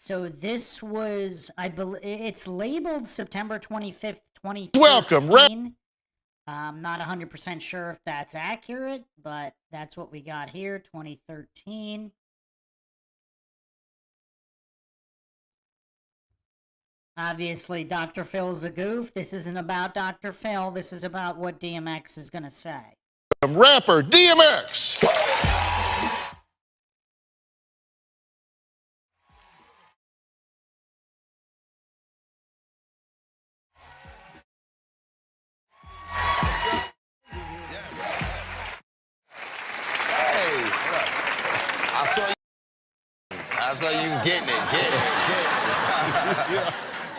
So this was, I believe, it's labeled September 25th, 2013. Welcome, I'm not 100% sure if that's accurate, but that's what we got here, 2013. Obviously, Dr. Phil's a goof. This isn't about Dr. Phil. This is about what DMX is going to say. Rapper DMX. I saw you getting it.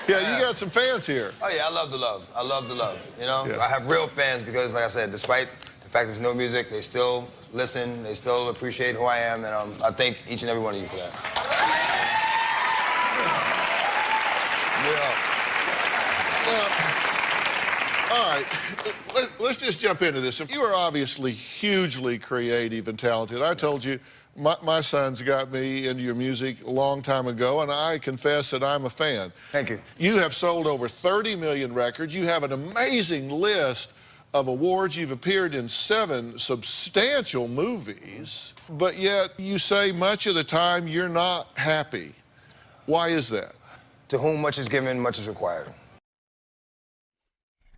Yeah, you got some fans here. Oh, yeah, I love the love. I love the love, you know? Yes. I have real fans because, like I said, despite the fact there's no music, they still listen, they still appreciate who I am, and I thank each and every one of you for that. Well, all right, let's just jump into this. You are obviously hugely creative and talented. I told you, my sons got me into your music a long time ago, and I confess that I'm a fan. Thank you. You have sold over 30 million records. You have an amazing list of awards. You've appeared in 7 substantial movies, but yet you say much of the time you're not happy. Why is that? To whom much is given, much is required.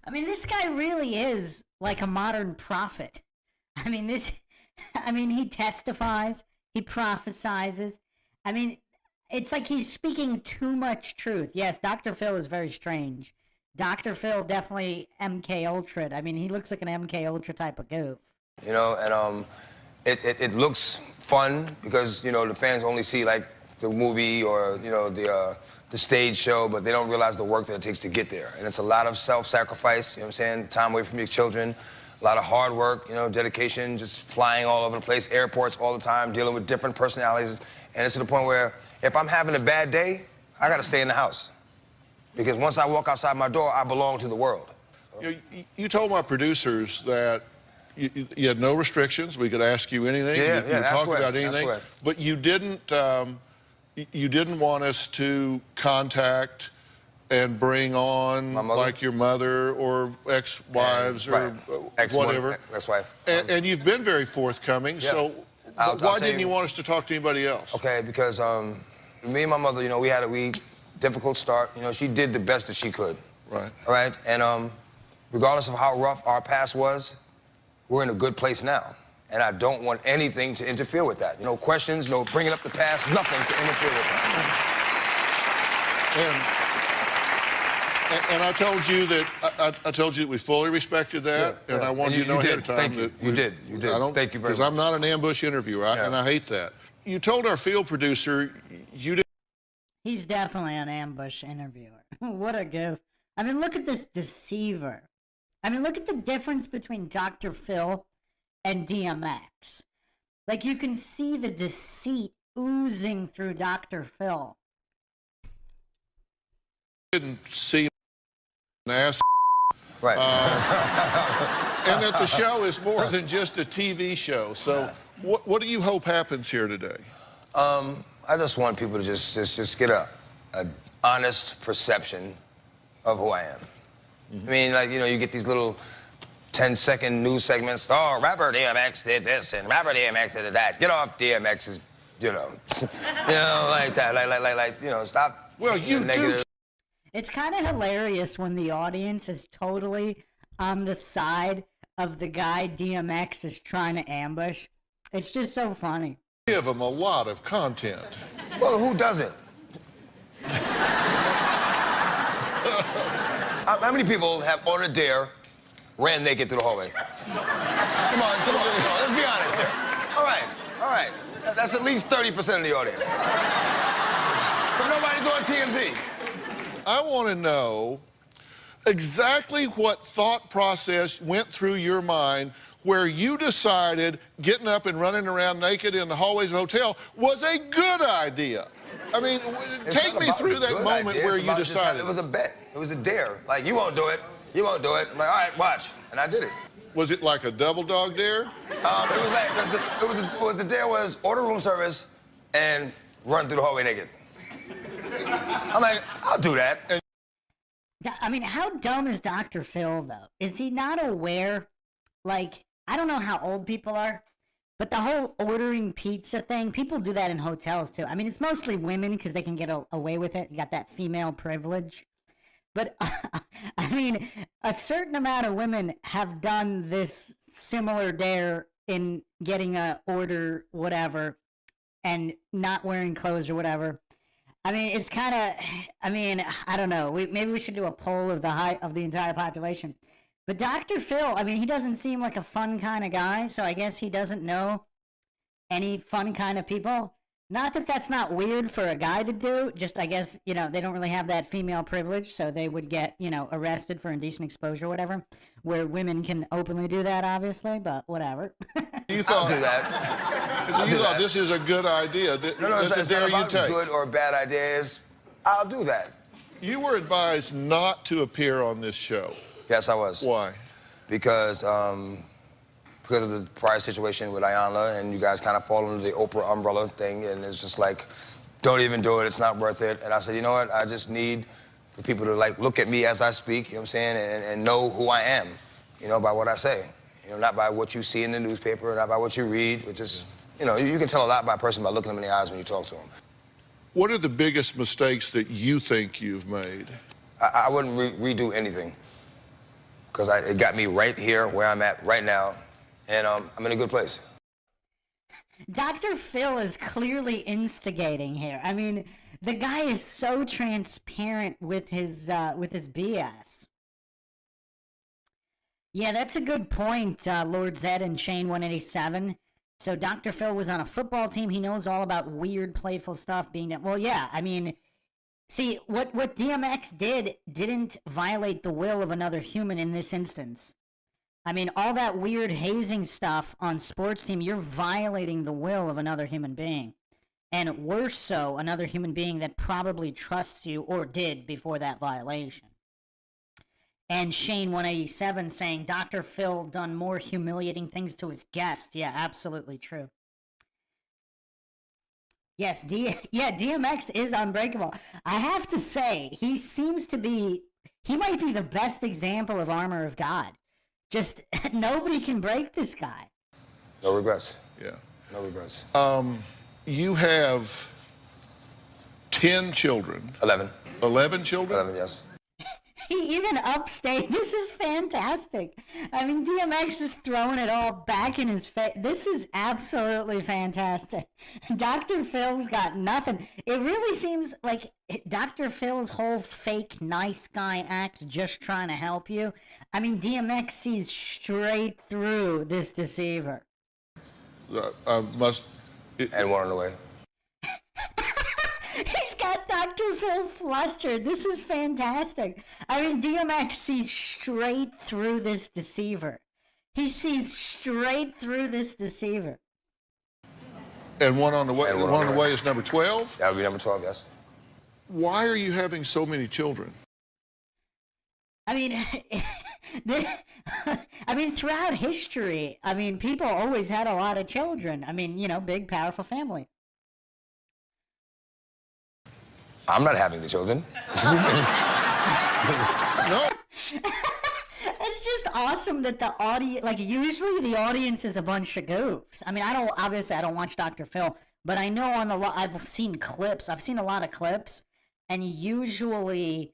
I mean, this guy really is like a modern prophet. I mean, he testifies, he prophesizes. I mean, it's like he's speaking too much truth. Yes, Dr. Phil is very strange. Dr. Phil definitely MK Ultra. I mean, he looks like an MK Ultra type of goof. You know, and it looks fun because, you know, the fans only see, like, the movie or, you know, the stage show, but they don't realize the work that it takes to get there. And it's a lot of self-sacrifice, you know what I'm saying? Time away from your children, a lot of hard work, you know, dedication, just flying all over the place, airports all the time, dealing with different personalities. And it's to the point where if I'm having a bad day, I gotta stay in the house. Because once I walk outside my door, I belong to the world. You told my producers that you had no restrictions. We could ask you anything. Yeah, you could talk about anything. But you didn't want us to contact and bring on like your mother or ex-wives or whatever. Ex-wife. And you've been very forthcoming. Yeah. So why didn't you want us to talk to anybody else? Okay, because me and my mother, you know, we had a difficult start. You know, she did the best that she could. Right. All right. And regardless of how rough our past was, we're in a good place now. And I don't want anything to interfere with that. No questions, no bringing up the past, nothing to interfere with that. And I told you that I told you that we fully respected that, and I wanted you to know ahead of time. Thank you. That You did. Thank you very much. Because I'm not an ambush interviewer, and I hate that. You told our field producer you didn't. He's definitely an ambush interviewer. What a goof. I mean, look at this deceiver. I mean, look at the difference between Dr. Phil and DMX. Like, you can see the deceit oozing through Dr. Phil. Didn't see an ass. Right. And that the show is more than just a TV show. So what do you hope happens here today? I just want people to just get a honest perception of who I am. I mean, like, you know, you get these little 10-second news segments. Oh, rapper DMX did this and rapper DMX did that. Get off DMX's, you know, like that. Like, you know, stop. Well, you do. It's kind of hilarious when the audience is totally on the side of the guy DMX is trying to ambush. It's just so funny. Give him a lot of content. Well, who doesn't? How many people have, on a dare, ran naked through the hallway? Come on, let's be honest here. All right. That's at least 30% of the audience. But nobody's on TMZ. I want to know exactly what thought process went through your mind where you decided getting up and running around naked in the hallways of a hotel was a good idea. I mean, take me through that moment where you decided. It was a bet. It was a dare. Like, you won't do it. You won't do it. I'm like, all right, watch. And I did it. Was it like a double dog dare? The dare was order room service and run through the hallway naked. I'm like, I'll do that. I mean, how dumb is Dr. Phil, though? Is he not aware? Like, I don't know how old people are, but the whole ordering pizza thing, people do that in hotels, too. I mean, it's mostly women because they can get away with it. You got that female privilege. But, I mean, a certain amount of women have done this similar dare in getting a order, whatever, and not wearing clothes or whatever. I mean, it's kind of, I mean, I don't know. Maybe we should do a poll of the entire population. But Dr. Phil, I mean, he doesn't seem like a fun kind of guy, so I guess he doesn't know any fun kind of people. Not that that's not weird for a guy to do, just I guess, you know, they don't really have that female privilege, so they would get, you know, arrested for indecent exposure or whatever, where women can openly do that, obviously, but whatever. You thought, I'll do that. you thought this is a good idea. No, This is it's a dare not you about take. good or bad ideas. I'll do that. You were advised not to appear on this show. Yes, I was. Why? Because of the prior situation with Ayanla, and you guys kind of fall under the Oprah umbrella thing, and it's just like, don't even do it, it's not worth it. And I said, you know what, I just need for people to like look at me as I speak, you know what I'm saying, and know who I am, you know, by what I say. You know, not by what you see in the newspaper, not by what you read, which is, you know, you can tell a lot by a person by looking them in the eyes when you talk to them. What are the biggest mistakes that you think you've made? I wouldn't redo anything, because it got me right here where I'm at right now. And I'm in a good place. Dr. Phil is clearly instigating here. I mean, the guy is so transparent with his BS. Yeah, that's a good point, Lord Zed and Shane 187. So Dr. Phil was on a football team. He knows all about weird, playful stuff being done. Well, yeah, I mean, see, what DMX didn't violate the will of another human in this instance. I mean, all that weird hazing stuff on sports team, you're violating the will of another human being. And worse so, another human being that probably trusts you or did before that violation. And Shane 187 saying Dr. Phil done more humiliating things to his guest. Yeah, absolutely true. Yes, DMX is unbreakable. I have to say, he might be the best example of armor of God. Just, nobody can break this guy. No regrets. Yeah. No regrets. You have 10 children. 11. 11 children? 11, yes. He even upstate. This is fantastic. I mean, DMX is throwing it all back in his face. This is absolutely fantastic. Dr. Phil's got nothing. It really seems like Dr. Phil's whole fake nice guy act, just trying to help you. I mean, DMX sees straight through this deceiver. And one on the way. He's got Dr. Phil flustered. This is fantastic. I mean, DMX sees straight through this deceiver. He sees straight through this deceiver. And one on the way. And One on the way is number 12? That would be number 12, yes. Why are you having so many children? I mean, throughout history, I mean, people always had a lot of children. I mean, you know, big, powerful family. I'm not having the children. No. It's just awesome that the audience, like, usually the audience is a bunch of goofs. I mean, obviously I don't watch Dr. Phil, but I know I've seen clips. I've seen a lot of clips, and usually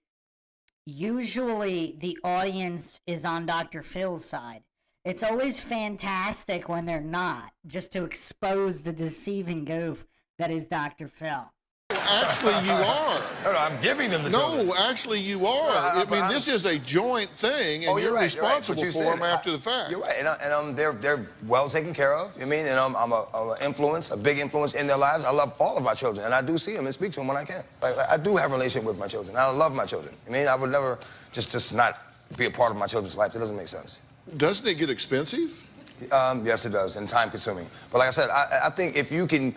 the audience is on Dr. Phil's side. It's always fantastic when they're not, just to expose the deceiving goof that is Dr. Phil. Actually, you are. No, I'm giving them the children. No, actually, you are. I mean, this is a joint thing, and you're right, responsible right. for them after the fact. You're right, and they're well taken care of. I mean, and I'm an influence, a big influence in their lives. I love all of my children, and I do see them and speak to them when I can. Like, I do have a relationship with my children. I love my children. I mean, I would never just not be a part of my children's life. It doesn't make sense. Doesn't it get expensive? Yes, it does, and time-consuming. But like I said, I think if you can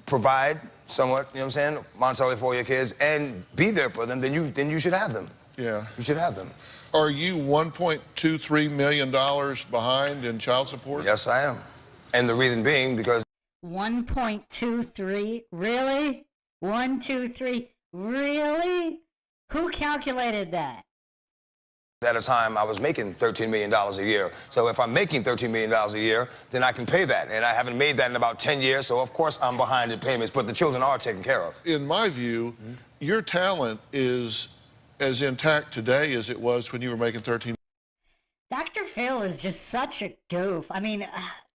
provide somewhat, you know what I'm saying, monetarily for your kids and be there for them, then you should have them. Yeah. You should have them. Are you $1.23 million behind in child support? Yes, I am. And the reason being because 1.23? Really? 1, 2, 3. Really? Who calculated that? At a time, I was making $13 million a year. So if I'm making $13 million a year, then I can pay that. And I haven't made that in about 10 years, so of course I'm behind in payments, but the children are taken care of. In my view, your talent is as intact today as it was when you were making 13. Dr. Phil is just such a goof. I mean,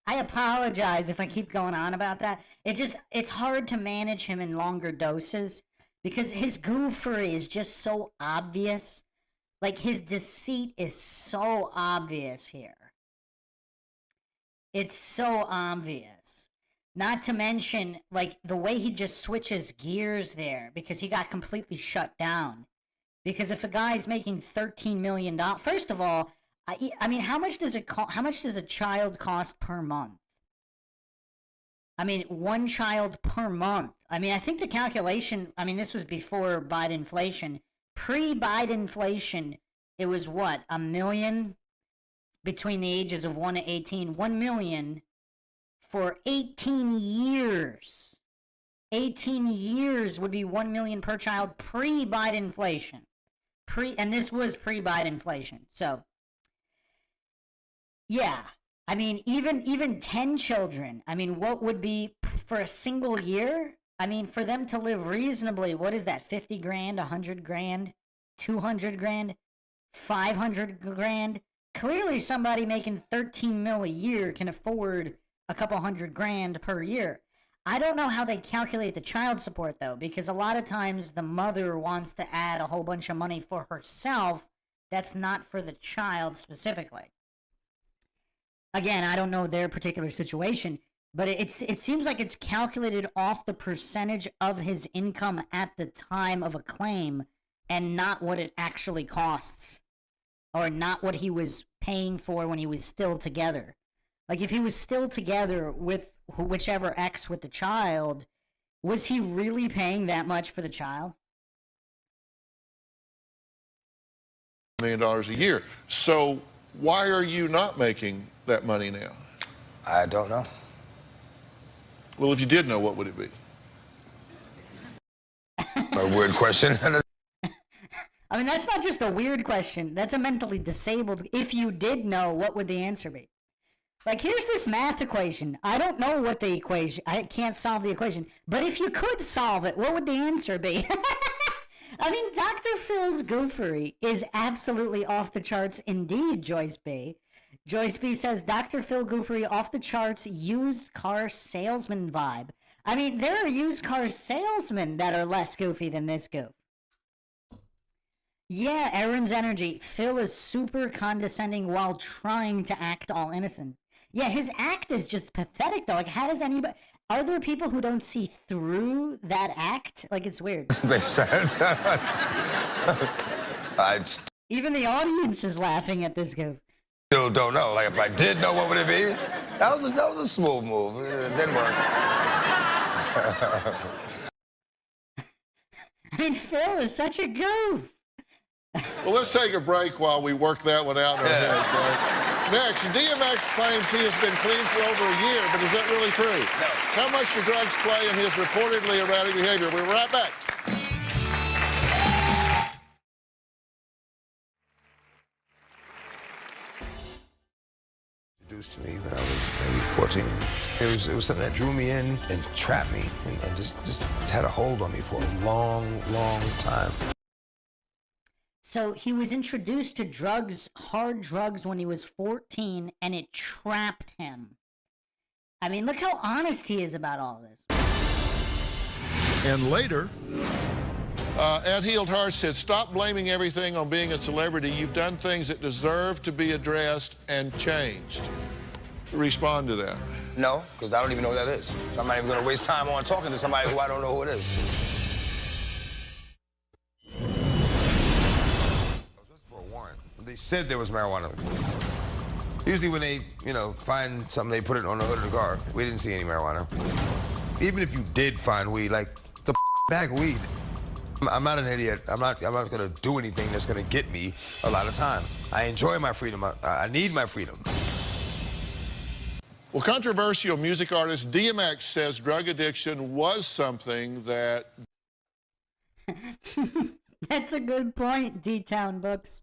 I apologize if I keep going on about that. It's hard to manage him in longer doses because his goofery is just so obvious. Like, his deceit is so obvious here. It's so obvious. Not to mention, like, the way he just switches gears there because he got completely shut down. Because if a guy's making $13 million, first of all, I mean, how much does a child cost per month? I mean, one child per month. I mean, I think the calculation, I mean, this was before Bidenflation. Pre-Bidenflation, it was what, $1 million between the ages of 1 to 18? $1 million for 18 years. 18 years would be $1 million per child pre-Bidenflation. And this was pre-Bidenflation. So, yeah. I mean, even 10 children. I mean, what would be for a single year? I mean, for them to live reasonably, what is that? 50 grand, 100 grand, 200 grand, 500 grand. Clearly somebody making 13 mil a year can afford a couple $100 grand per year. I don't know how they calculate the child support though, because a lot of times the mother wants to add a whole bunch of money for herself. That's not for the child specifically. Again, I don't know their particular situation, but it seems like it's calculated off the percentage of his income at the time of a claim and not what it actually costs or not what he was paying for when he was still together. Like, if he was still together with whichever ex with the child, was he really paying that much for the child? $1 million a year. So why are you not making that money now? I don't know. Well, if you did know, what would it be? A weird question. I mean, that's not just a weird question. That's a mentally disabled. If you did know, what would the answer be? Like, here's this math equation. I don't know what the equation, I can't solve the equation. But if you could solve it, what would the answer be? I mean, Dr. Phil's goofery is absolutely off the charts indeed, Joyce B. Joyce B says, Dr. Phil goofery off the charts, used car salesman vibe. I mean, there are used car salesmen that are less goofy than this goof. Yeah, Aaron's energy. Phil is super condescending while trying to act all innocent. Yeah, his act is just pathetic, though. Like, how does anybody... Are there people who don't see through that act? Like, it's weird. Makes sense. Even the audience is laughing at this goof. Still don't know. Like, if I did know, what would it be? That was a smooth move. It didn't work. I mean, Phil is such a goof. Well, let's take a break while we work that one out in our heads. Right? Next, DMX claims he has been clean for over a year, but is that really true? No. How much do drugs play in his reportedly erratic behavior? We'll be right back. Introduced to me when I was maybe 14. It was something that drew me in and trapped me and just had a hold on me for a long, long time. So he was introduced to drugs, hard drugs, when he was 14, and it trapped him. I mean, look how honest he is about all this. And later, At Healed Hearts said, stop blaming everything on being a celebrity. You've done things that deserve to be addressed and changed. Respond to that. No, because I don't even know who that is. I'm not even going to waste time on talking to somebody who I don't know who it is. For a warrant. They said there was marijuana. Usually when they, find something, they put it on the hood of the car. We didn't see any marijuana. Even if you did find weed, like the bag of weed, I'm not an idiot. I'm not going to do anything that's going to get me a lot of time. I enjoy my freedom. I need my freedom. Well, controversial music artist DMX says drug addiction was something that... That's a good point, D-Town Books.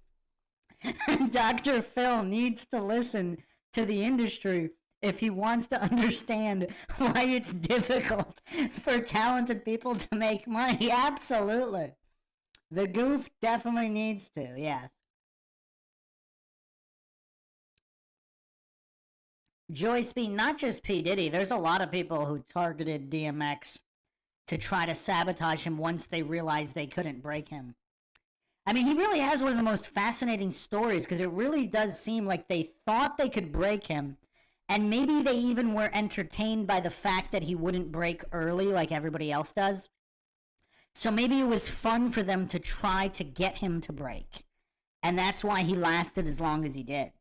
Dr. Phil needs to listen to the industry if he wants to understand why it's difficult for talented people to make money. Absolutely. The goof definitely needs to, yes. Joyce B., not just P. Diddy, there's a lot of people who targeted DMX to try to sabotage him once they realized they couldn't break him. I mean, he really has one of the most fascinating stories because it really does seem like they thought they could break him, and maybe they even were entertained by the fact that he wouldn't break early like everybody else does. So maybe it was fun for them to try to get him to break, and that's why he lasted as long as he did.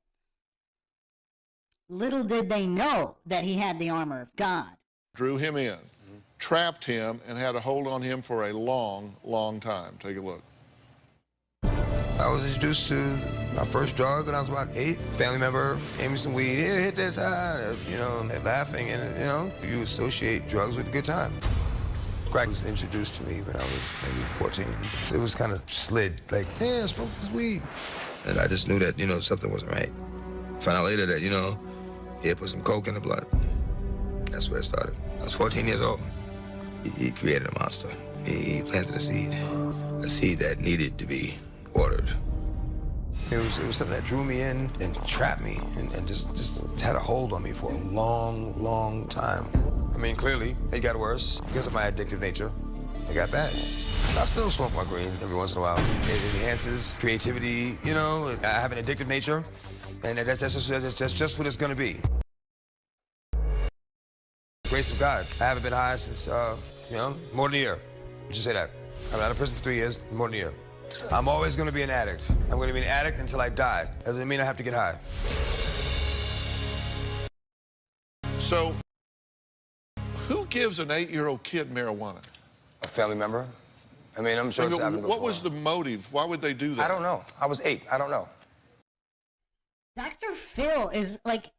Little did they know that he had the armor of God. Drew him in, trapped him, and had a hold on him for a long, long time. Take a look. I was introduced to my first drug when I was about 8. Family member gave me some weed. Here, hit this side. You know, and they're laughing, and you know, you associate drugs with a good time. Crack was introduced to me when I was maybe 14. It was kind of slid, like, yeah, smoke this weed. And I just knew that, you know, something wasn't right. Found out later that, you know, he had put some coke in the blood. That's where it started. I was 14 years old. He created a monster. He planted a seed that needed to be watered. It was something that drew me in and trapped me and just had a hold on me for a long, long time. I mean, clearly, it got worse because of my addictive nature. It got bad. I still smoke my green every once in a while. It enhances creativity, you know. I have an addictive nature, and that's just what it's gonna be. Grace of God. I haven't been high since, you know, more than a year. Would you say that? I've been out of prison for 3 years, more than a year. I'm always gonna be an addict. I'm gonna be an addict until I die. Doesn't mean I have to get high. So, who gives an 8-year-old kid marijuana? A family member. I mean, I'm sure it's happened before. What was the motive? Why would they do that? I don't know. I was 8. I don't know. Dr. Phil is like,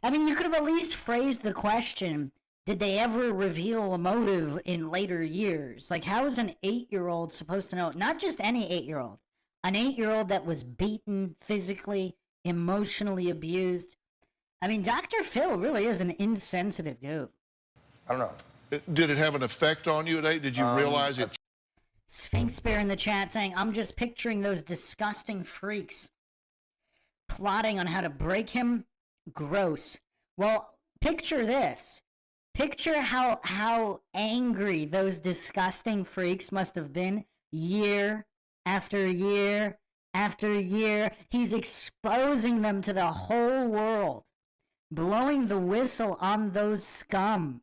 I mean, you could have at least phrased the question, did they ever reveal a motive in later years? Like, how is an 8-year-old supposed to know? Not just any 8-year-old. An 8-year-old that was beaten physically, emotionally abused. I mean, Dr. Phil really is an insensitive goof. I don't know. Did it have an effect on you at 8? Did you realize it? Sphinx Bear in the chat saying, I'm just picturing those disgusting freaks plotting on how to break him. Gross. Well, picture this. Picture how angry those disgusting freaks must have been year after year after year. He's exposing them to the whole world, blowing the whistle on those scum,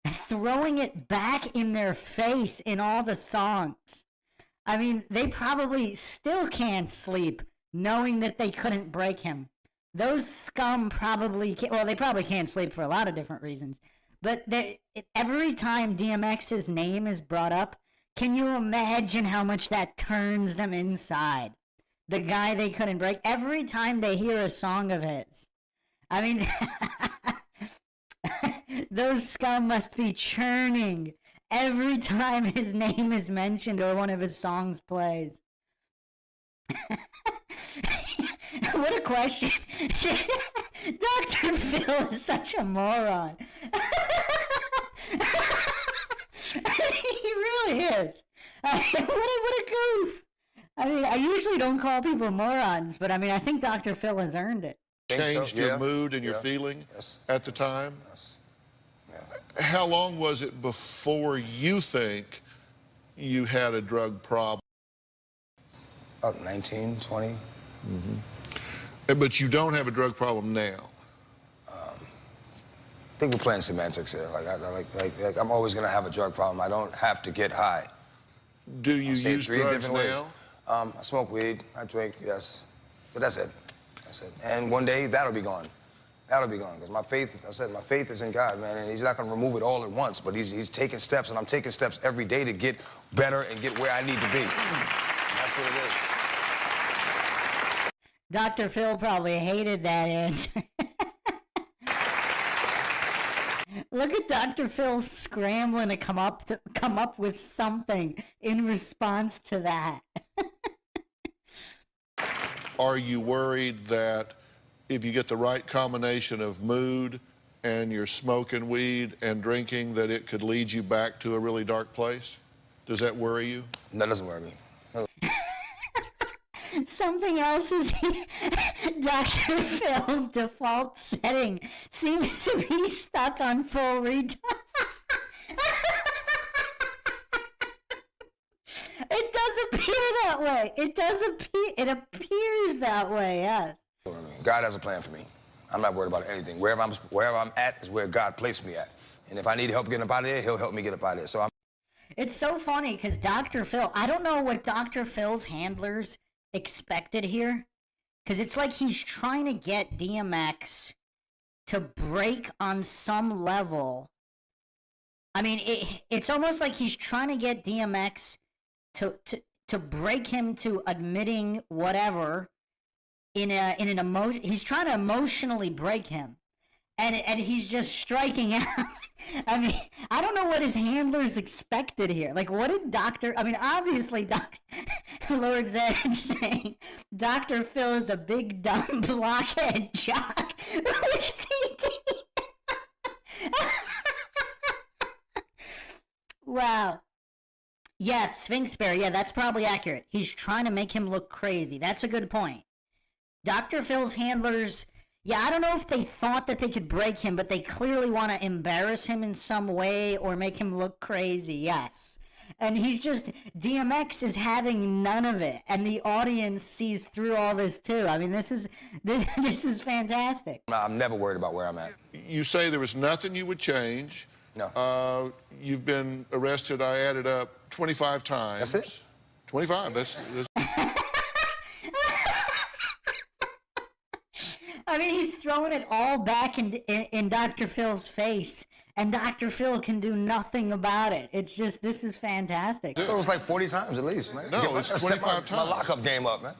throwing it back in their face in all the songs. I mean, they probably still can't sleep knowing that they couldn't break him. Those scum probably can't, well, they probably can't sleep for a lot of different reasons. But every time DMX's name is brought up, can you imagine how much that turns them inside? The guy they couldn't break. Every time they hear a song of his. I mean, those scum must be churning every time his name is mentioned or one of his songs plays. What a question. Dr. Phil is such a moron. He really is. What a goof. I mean, I usually don't call people morons, but I mean, I think Dr. Phil has earned it. Changed your mood and your feeling at the time? Yes. Yeah. How long was it before you think you had a drug problem? About 19, 20. Mm-hmm. But you don't have a drug problem now? I think we're playing semantics here. Like I'm always gonna have a drug problem. I don't have to get high. Do you use drugs now? I smoke weed, I drink, yes. But that's it. That's it. And one day, that'll be gone. That'll be gone. Because my faith, I said, my faith is in God, man. And he's not going to remove it all at once. But he's taking steps, and I'm taking steps every day to get better and get where I need to be. And that's what it is. Dr. Phil probably hated that answer. Look at Dr. Phil scrambling to come up with something in response to that. Are you worried that if you get the right combination of mood and you're smoking weed and drinking, that it could lead you back to a really dark place? Does that worry you? That doesn't worry me. Something else is Dr. Phil's default setting seems to be stuck on full retard. It does appear that way. It appears that way, yes. God has a plan for me. I'm not worried about anything. Wherever I'm at is where God placed me at. And if I need help getting up out of there, he'll help me get up out of there. So It's so funny because Dr. Phil, I don't know what Dr. Phil's handlers expected here, because it's like he's trying to get DMX to break on some level. I mean, it's almost like he's trying to get DMX to break him to admitting whatever in an emotion. He's trying to emotionally break him, and he's just striking out. I mean, I don't know what his handlers expected here. Like, what did obviously, Lord Zed saying Dr. Phil is a big, dumb, blockhead jock. Wow. Yes, Sphinx Bear. Yeah, that's probably accurate. He's trying to make him look crazy. That's a good point. Dr. Phil's handlers... Yeah, I don't know if they thought that they could break him, but they clearly want to embarrass him in some way or make him look crazy, yes. And DMX is having none of it, and the audience sees through all this too. I mean, this is fantastic. I'm never worried about where I'm at. You say there was nothing you would change. No. You've been arrested, I added up, 25 times. That's it? 25, that's... I mean, he's throwing it all back in Dr. Phil's face, and Dr. Phil can do nothing about it. It's just, this is fantastic. I thought it was like 40 times at least, man. No, it's 25 times. My lockup game up, man.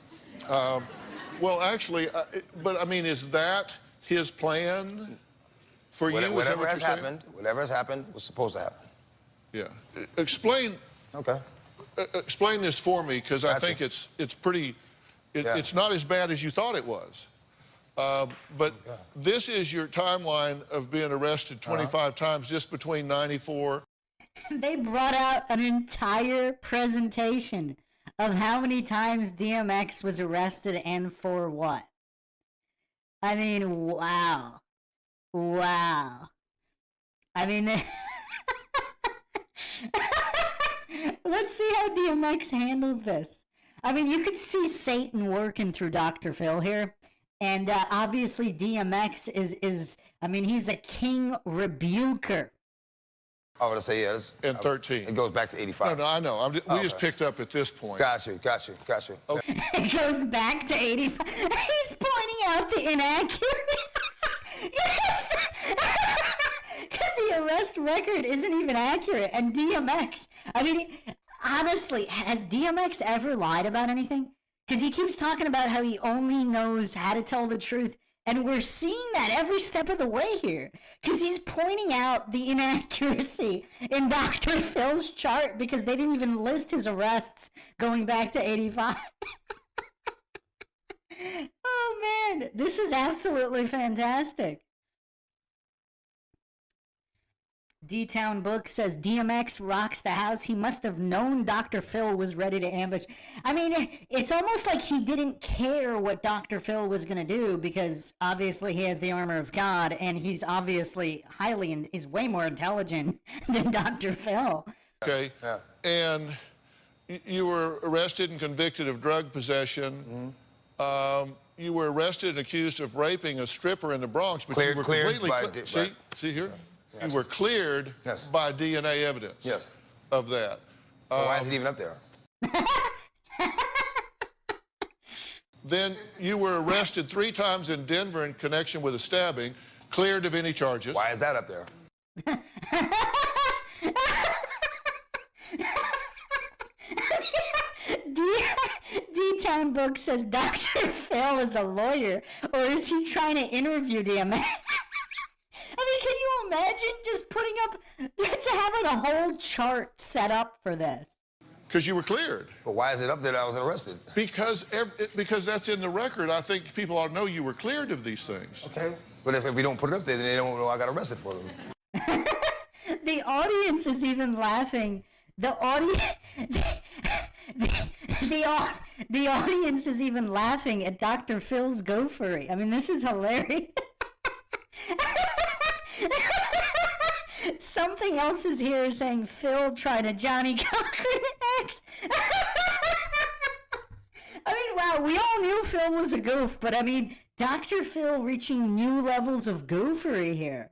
Well, actually, but I mean, is that his plan for you? Whatever has happened was supposed to happen. Yeah. Explain. Okay. Explain this for me, because I think it's pretty. It's not as bad as you thought it was. But this is your timeline of being arrested 25 times just between 94. They brought out an entire presentation of how many times DMX was arrested and for what. I mean, wow. Wow. I mean, let's see how DMX handles this. I mean, you could see Satan working through Dr. Phil here. And obviously DMX is I mean, he's a king rebuker. I would say yes. And 13. It goes back to 85. No, I know. We just picked up at this point. Got you. Okay. It goes back to 85. He's pointing out the inaccuracy. Because the arrest record isn't even accurate. And DMX, I mean, honestly, has DMX ever lied about anything? Because he keeps talking about how he only knows how to tell the truth. And we're seeing that every step of the way here. Because he's pointing out the inaccuracy in Dr. Phil's chart because they didn't even list his arrests going back to 85. Oh, man. This is absolutely fantastic. D-Town Book says DMX rocks the house. He must have known Dr. Phil was ready to ambush. I mean, it's almost like he didn't care what Dr. Phil was going to do because obviously he has the armor of God and he's obviously he's way more intelligent than Dr. Phil. Okay. Yeah. And you were arrested and convicted of drug possession. Mm-hmm. You were arrested and accused of raping a stripper in the Bronx, but you were completely see here? Yeah. You were cleared by DNA evidence of that. So why is it even up there? Then you were arrested 3 times in Denver in connection with a stabbing, cleared of any charges. Why is that up there? D-Town Book says Dr. Phil is a lawyer, or is he trying to interview DMX? I mean, can you imagine just a whole chart set up for this. Because you were cleared. But why is it up there that I was arrested? Because that's in the record. I think people ought to know you were cleared of these things. Okay. But if we don't put it up there, then they don't know I got arrested for them. The audience is even laughing. The audience is even laughing at Dr. Phil's gophery. I mean, this is hilarious. Something else is here saying Phil tried a Johnny Cochran X. I mean, wow, we all knew Phil was a goof, but I mean, Dr. Phil reaching new levels of goofery here.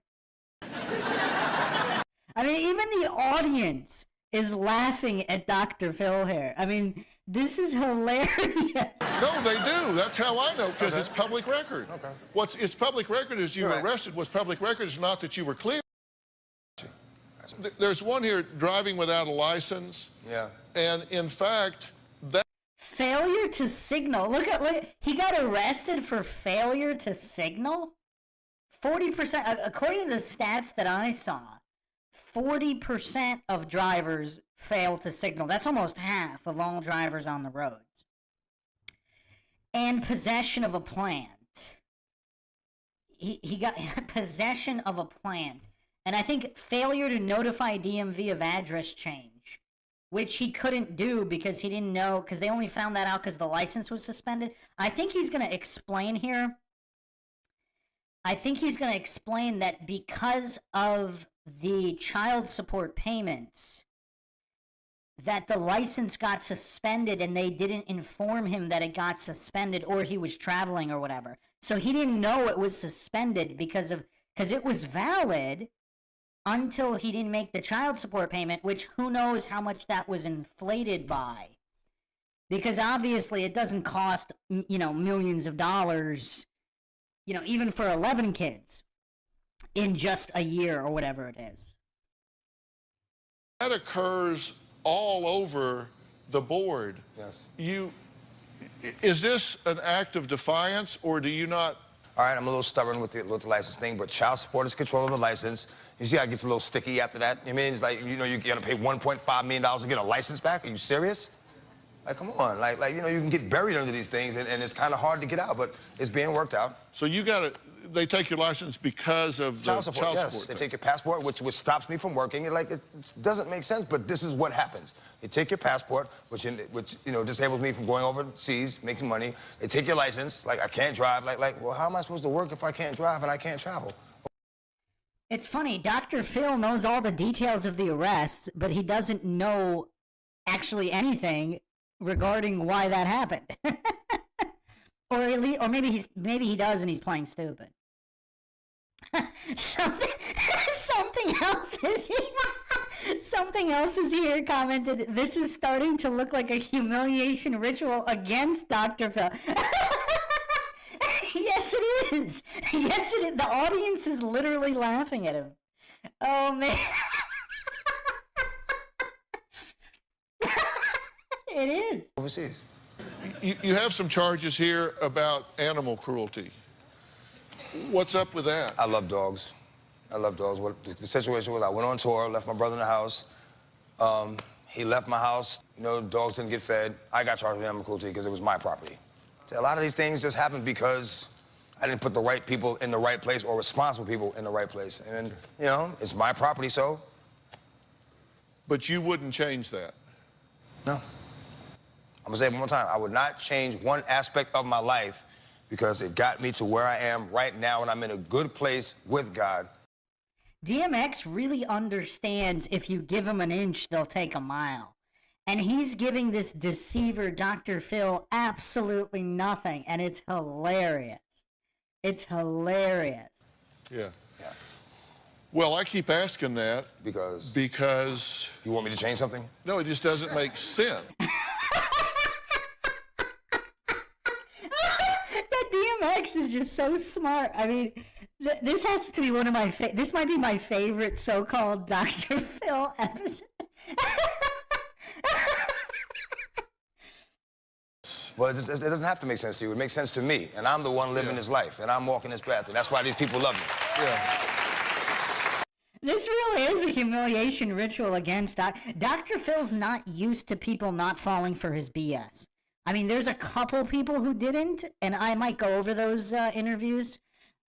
I mean, even the audience is laughing at Dr. Phil here. I mean, this is hilarious. No, they do. That's how I know, because it's public record. Okay. It's public record is you were arrested. What's public record is not that you were cleared. There's one here, driving without a license. Yeah. And in fact, that Failure to signal. Look, he got arrested for failure to signal. 40%, according to the stats that I saw, 40% of drivers fail to signal. That's almost half of all drivers on the roads. And possession of a plant. He got possession of a plant. And I think failure to notify DMV of address change, which he couldn't do because he didn't know, because they only found that out because the license was suspended. I think he's going to explain here. I think he's going to explain that because of the child support payments, that the license got suspended and they didn't inform him that it got suspended, or he was traveling or whatever. So he didn't know it was suspended because it was valid until he didn't make the child support payment, which who knows how much that was inflated by. Because obviously it doesn't cost, millions of dollars, even for 11 kids in just a year or whatever it is. That occurs all over the board. Yes. Is this an act of defiance, or do you not? All right, I'm a little stubborn with the license thing, but child support is control of the license. You see how it gets a little sticky after that? I mean, it's like, you got to pay $1.5 million to get a license back? Are you serious? Like, come on. Like you can get buried under these things, and it's kind of hard to get out, but it's being worked out. So they take your license because of the child support yes. They thing. take your passport, which stops me from working. It doesn't make sense, but this is what happens. They take your passport, which disables me from going overseas, making money. They take your license, like I can't drive. Well, how am I supposed to work if I can't drive and I can't travel? It's funny, Dr. Phil knows all the details of the arrest, but he doesn't know actually anything regarding why that happened. Or maybe he does and he's playing stupid. Something else is here commented, this is starting to look like a humiliation ritual against Dr. Phil. Yes, it is. Yes, it is. The audience is literally laughing at him. Oh, man. It is. Overseas. You have some charges here about animal cruelty. What's up with that? I love dogs. What the situation was, I went on tour, left my brother in the house. He left my house. Dogs didn't get fed. I got charged with animal cruelty because it was my property. So a lot of these things just happen because I didn't put the right people in the right place, or responsible people in the right place. And, it's my property, so. But you wouldn't change that? No. I'm gonna say it one more time. I would not change one aspect of my life because it got me to where I am right now, and I'm in a good place with God. DMX really understands if you give him an inch, they'll take a mile. And he's giving this deceiver, Dr. Phil, absolutely nothing, and it's hilarious. It's hilarious. Yeah. Well, I keep asking that. Because? You want me to change something? No, it just doesn't make sense. DMX is just so smart. I mean, this has to be one of my this might be my favorite so-called Dr. Phil episode. Well, it doesn't have to make sense to you. It makes sense to me, and I'm the one living this life, and I'm walking this path, and that's why these people love me. Yeah. This really is a humiliation ritual against Dr. Phil's not used to people not falling for his BS. I mean, there's a couple people who didn't, and I might go over those interviews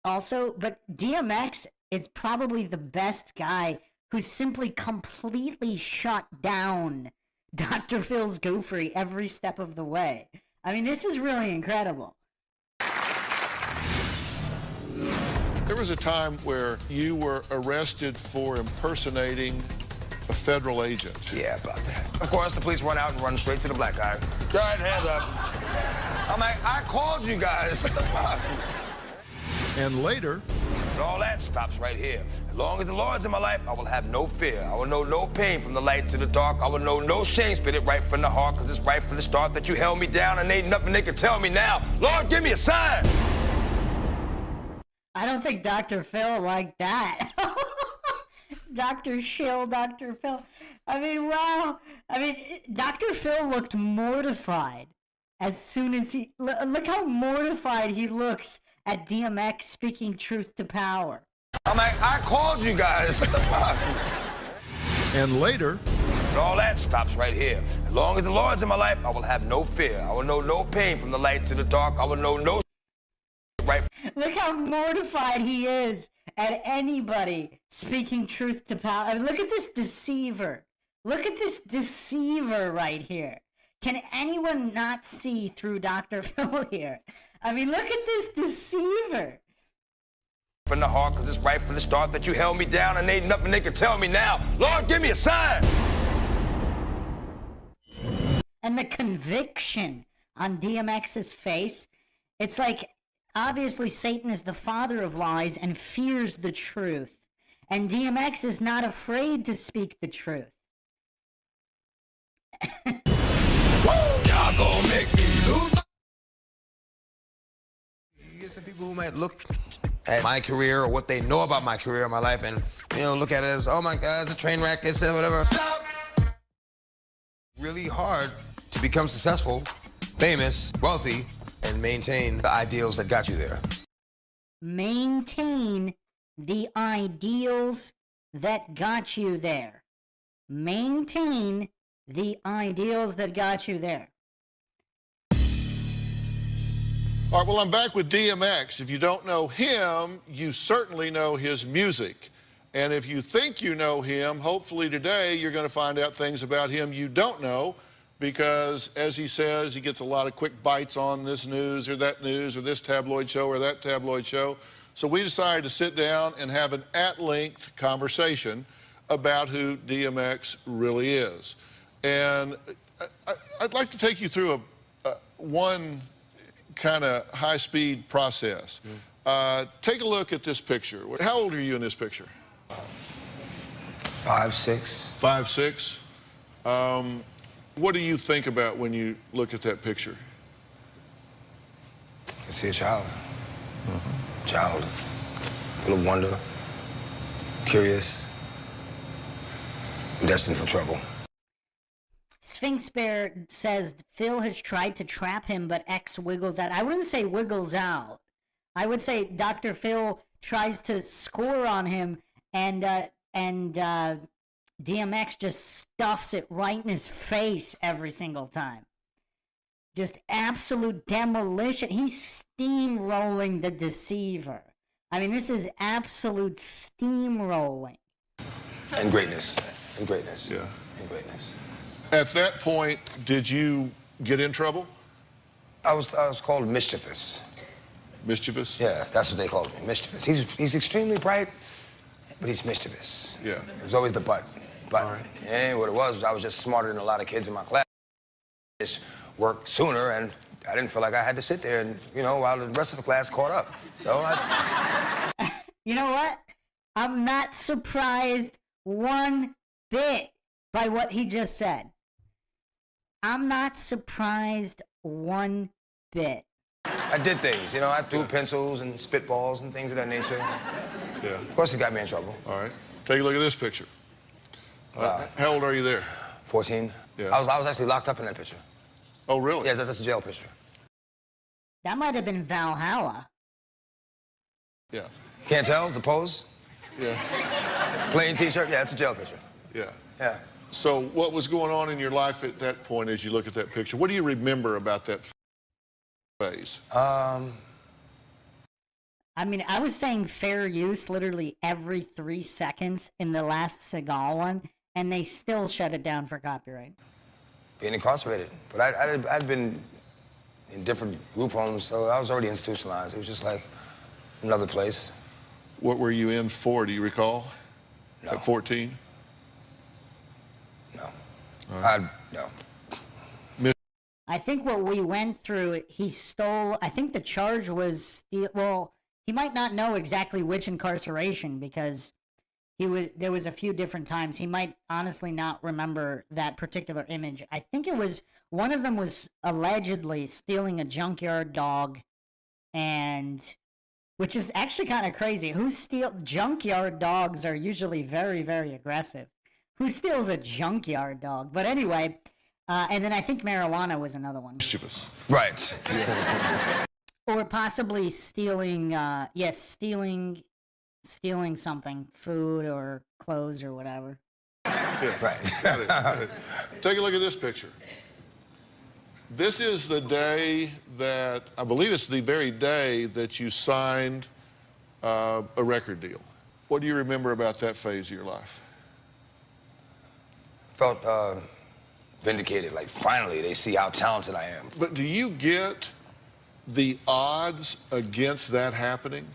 also, but DMX is probably the best guy who simply completely shut down Dr. Phil's goofery every step of the way. I mean, this is really incredible. There was a time where you were arrested for impersonating a federal agent. Yeah, about that. Of course, the police run out and run straight to the black guy. Go ahead, hands up. I'm like, I called you guys. And later, But all that stops right here. As long as the Lord's in my life, I will have no fear. I will know no pain from the light to the dark. I will know no shame, spit it right from the heart, because it's right from the start that you held me down and ain't nothing they can tell me now. Lord, give me a sign. I don't think Dr. Phil liked that. Dr. Shill, Dr. Phil. I mean, wow. I mean, Dr. Phil looked mortified as soon as he... Look how mortified he looks at DMX speaking truth to power. I'm like, I called you guys. and later, But all that stops right here. As long as the Lord's in my life, I will have no fear. I will know no pain from the light to the dark. I will know no right. Look how mortified he is at anybody speaking truth to power. I mean, look at this deceiver. Look at this deceiver right here. Can anyone not see through Dr. Phil here? I mean, look at this deceiver. From the heart, because it's right from the start that you held me down and ain't nothing they can tell me now. Lord, give me a sign. And the conviction on DMX's face, it's like, obviously Satan is the father of lies and fears the truth. And DMX is not afraid to speak the truth. Y'all gonna make me lose. You get some people who might look at my career or what they know about my career, my life, and look at it as, oh my God, it's a train wreck, it's whatever. Stop. Really hard to become successful, famous, wealthy, and maintain the ideals that got you there. Maintain the ideals that got you there. Maintain the ideals that got you there. all right, well, I'm back with DMX. If you don't know him, you certainly know his music. And if you think you know him, hopefully today you're going to find out things about him you don't know, because as he says, he gets a lot of quick bites on this news or this tabloid show or that tabloid show. So we decided to sit down and have an at-length conversation about who DMX really is. And I'd like to take you through one kind of high-speed process. Take a look at this picture. How old are you in this picture? 5'6". 5'6". What do you think about when you look at that picture? I see a child. Child. Full of wonder. Curious. Destined for trouble. Sphinx Bear says Phil has tried to trap him, but X wiggles out. I wouldn't say wiggles out. I would say Dr. Phil tries to score on him, and DMX just stuffs it right in his face every single time. Just absolute demolition. He's steamrolling the deceiver. I mean, this is absolute steamrolling. And greatness. And greatness. Yeah. And greatness. At that point, did you get in trouble? I was called mischievous. Mischievous? Yeah, that's what they called me, mischievous. He's extremely bright, but he's mischievous. Yeah. It was always the but. But, All right. And what it was, I was just smarter than a lot of kids in my class. Just worked sooner, and I didn't feel like I had to sit there and, while the rest of the class caught up. So You know what? I'm not surprised one bit by what he just said. I'm not surprised one bit. I did things, I threw pencils and spitballs and things of that nature. Yeah. Of course, it got me in trouble. All right. Take a look at this picture. How old are you there? 14. Yeah. I was actually locked up in that picture. Oh, really? Yes, that's a jail picture. That might have been Valhalla. Yeah. Can't tell the pose? Yeah. Plain T-shirt. Yeah, it's a jail picture. Yeah. Yeah. So what was going on in your life at that point as you look at that picture? What do you remember about that phase? I mean, I was saying fair use literally every 3 seconds in the last Seagal one, and they still shut it down for copyright. Being incarcerated. But I'd been in different group homes, so I was already institutionalized. It was just like another place. What were you in for, do you recall? No. At 14? No. Right. No. I think what we went through, he stole, I think the charge was, well, he might not know exactly which incarceration because there was a few different times. He might honestly not remember that particular image. I think it was, one of them was allegedly stealing a junkyard dog, and, which is actually kind of crazy. Junkyard dogs are usually very, very aggressive. Who steals a junkyard dog? But anyway, and then I think marijuana was another one. Mischievous. Right. Or possibly stealing, stealing something, food or clothes or whatever. Yeah. Right. Got it. Take a look at this picture. This is the day that, I believe it's the very day that you signed a record deal. What do you remember about that phase of your life? Felt vindicated, like finally they see how talented I am. But do you get the odds against that happening?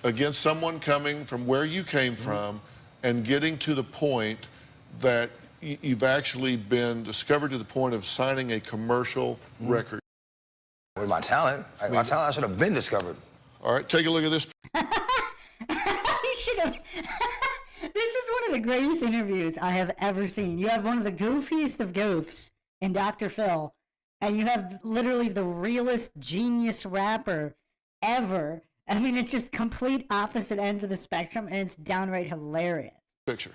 Against someone coming from where you came from and getting to the point that you've actually been discovered to the point of signing a commercial record? With my talent, my talent, I should have been discovered. All right, take a look at this. You should have. This is one of the greatest interviews I have ever seen. You have one of the goofiest of goofs in Dr. Phil, and you have literally the realest genius rapper ever. I mean, it's just complete opposite ends of the spectrum, and it's downright hilarious. Picture.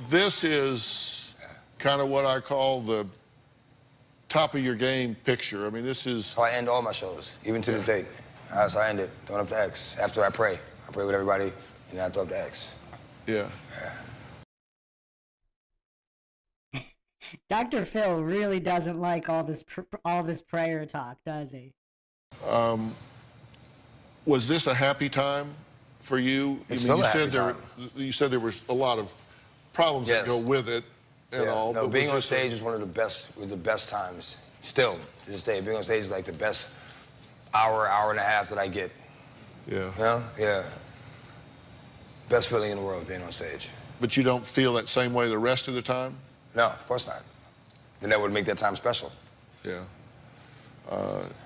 This is kind of what I call the top of your game picture. I mean, this is... How I end all my shows, even to this date. That's how I end it, throwing up the X. After I pray with everybody, and then I throw up the X. Yeah. Dr. Phil really doesn't like all this prayer talk, does he? Was this a happy time for you? It's still a happy time. You said there was a lot of problems that go with it and all. No, but being on stage is one of the best times. Still, to this day, being on stage is like the best hour and a half that I get. Yeah. You know? Yeah. Best feeling in the world, being on stage. But you don't feel that same way the rest of the time? No, of course not. Then that would make that time special. Yeah.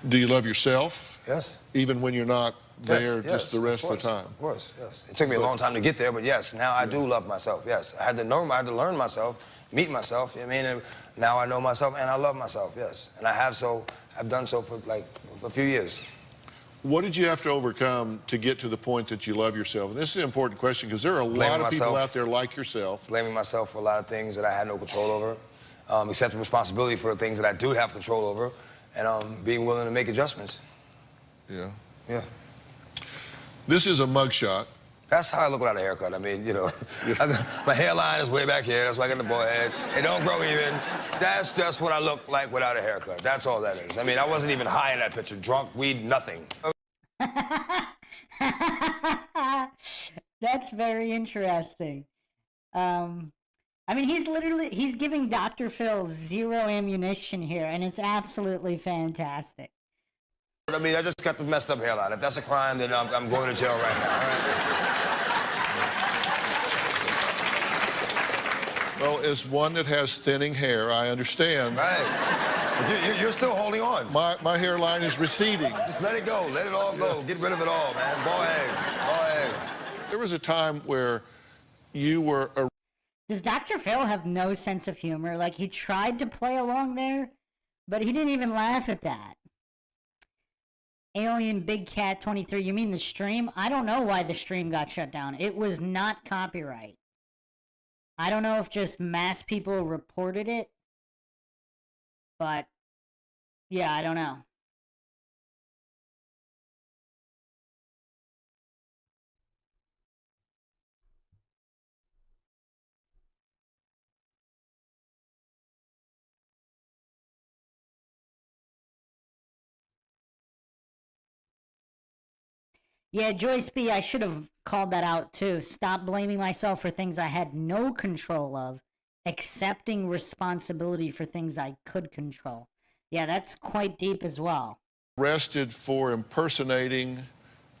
Do you love yourself? Yes. Even when you're not there, yes, just the rest of the time? Of course, yes. It took me a long time to get there, but yes, now I do love myself, yes. I had to learn myself, meet myself, you know what I mean? And now I know myself and I love myself, yes. And I've done so for like a few years. What did you have to overcome to get to the point that you love yourself? And this is an important question because there are a lot of people out there like yourself. Blaming myself for a lot of things that I had no control over, accepting responsibility for the things that I do have control over, and being willing to make adjustments. Yeah. Yeah. This is a mugshot. That's how I look without a haircut. I mean, you know, my hairline is way back here. That's why I got the bald head. It don't grow even. That's just what I look like without a haircut. That's all that is. I mean, I wasn't even high in that picture. Drunk, weed, nothing. That's very interesting. I mean, he's giving Dr. Phil zero ammunition here, and it's absolutely fantastic. I mean, I just got the messed up hairline. If that's a crime, then I'm going to jail right now. All right? Well, as one that has thinning hair, I understand. Right. You're still holding on. My hairline is receding. Just let it go. Let it all go. Get rid of it all, man. Go ahead. There was a time where you were... Does Dr. Phil have no sense of humor? Like, he tried to play along there, but he didn't even laugh at that. Alien Big Cat 23, you mean the stream? I don't know why the stream got shut down. It was not copyright. I don't know if just mass people reported it, but yeah, I don't know. Yeah, Joyce B, I should have called that out too. Stop blaming myself for things I had no control of, accepting responsibility for things I could control. Yeah, that's quite deep as well. Arrested for impersonating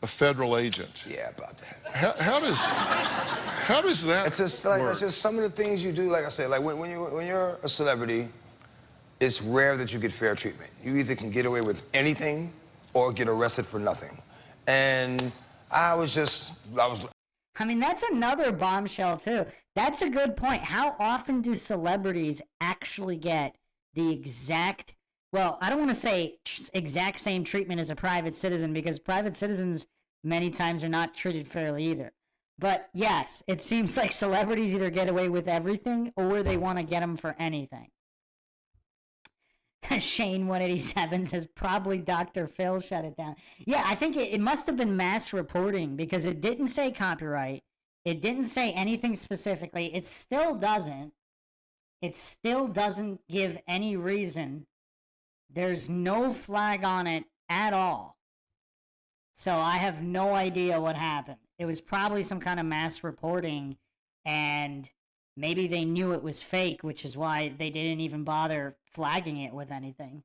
a federal agent. Yeah, about that. How does that It's just like work? it's just some of the things you do. Like I said, like when you're a celebrity, it's rare that you get fair treatment. You either can get away with anything or get arrested for nothing. And I was. I mean, that's another bombshell too. That's a good point. How often do celebrities actually get the exact, well, I don't want to say exact same treatment as a private citizen, because private citizens many times are not treated fairly either. But yes, it seems like celebrities either get away with everything or they want to get them for anything. Shane 187 says probably Dr. Phil shut it down. Yeah, I think it must have been mass reporting, because it didn't say copyright. It didn't say anything specifically. It still doesn't. It still doesn't give any reason. There's no flag on it at all. So I have no idea what happened. It was probably some kind of mass reporting, and maybe they knew it was fake, which is why they didn't even bother flagging it with anything.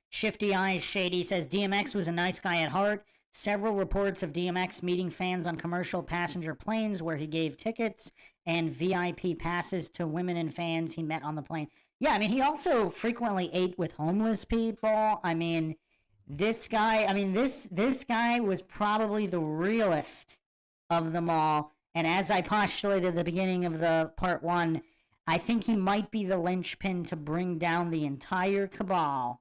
Shifty Eyes Shady says DMX was a nice guy at heart. Several reports of DMX meeting fans on commercial passenger planes where he gave tickets and VIP passes to women and fans he met on the plane. Yeah, I mean, he also frequently ate with homeless people. I mean, this guy was probably the realest of them all. And as I postulated at the beginning of the part one, I think he might be the linchpin to bring down the entire cabal,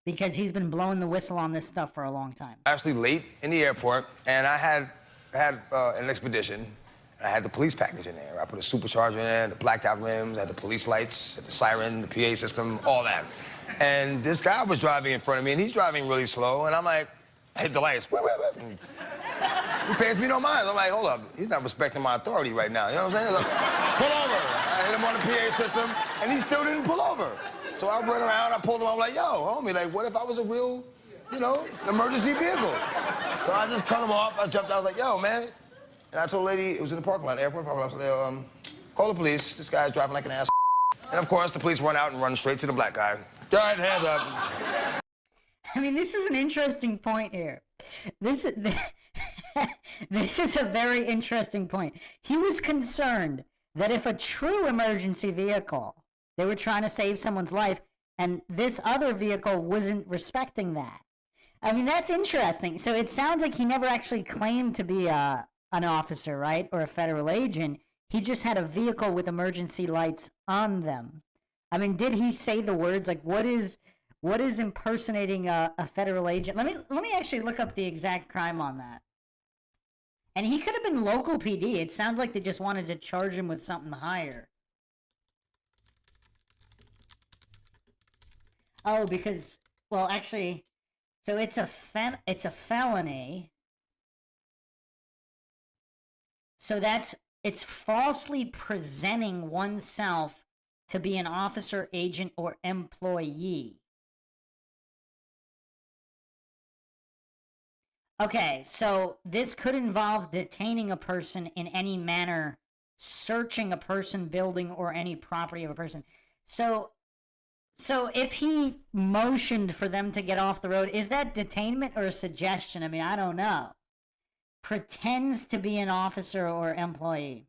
because he's been blowing the whistle on this stuff for a long time. Actually late in the airport, and I had an expedition. I had the police package in there. I put a supercharger in there, the blacked out rims, I had the police lights, the siren, the PA system, all that. And this guy was driving in front of me, and he's driving really slow, and I'm like, I hit the lights. And he pays me no mind. I'm like, hold up, he's not respecting my authority right now. You know what I'm saying? Like, pull over. I hit him on the PA system, and he still didn't pull over. So I ran around, I pulled him, I'm like, yo, homie, like, what if I was a real, emergency vehicle? So I just cut him off, I jumped out, I was like, yo, man. And I told the lady, it was in the parking lot, airport parking lot, I was like, call the police, this guy's driving like an ass. And of course, the police run out and run straight to the black guy. All right, hands up. I mean, this is an interesting point here. This is a very interesting point. He was concerned that if a true emergency vehicle, they were trying to save someone's life, and this other vehicle wasn't respecting that. I mean, that's interesting. So it sounds like he never actually claimed to be an officer, right, or a federal agent. He just had a vehicle with emergency lights on them. I mean, did he say the words, like, what is impersonating a federal agent? Let me actually look up the exact crime on that. And he could have been local PD. It sounds like they just wanted to charge him with something higher. Oh, because, well, actually, so it's a felony. So it's falsely presenting oneself to be an officer, agent, or employee. Okay, so this could involve detaining a person in any manner, searching a person, building, or any property of a person. So if he motioned for them to get off the road, is that detainment or a suggestion? I mean, I don't know. Pretends to be an officer or employee.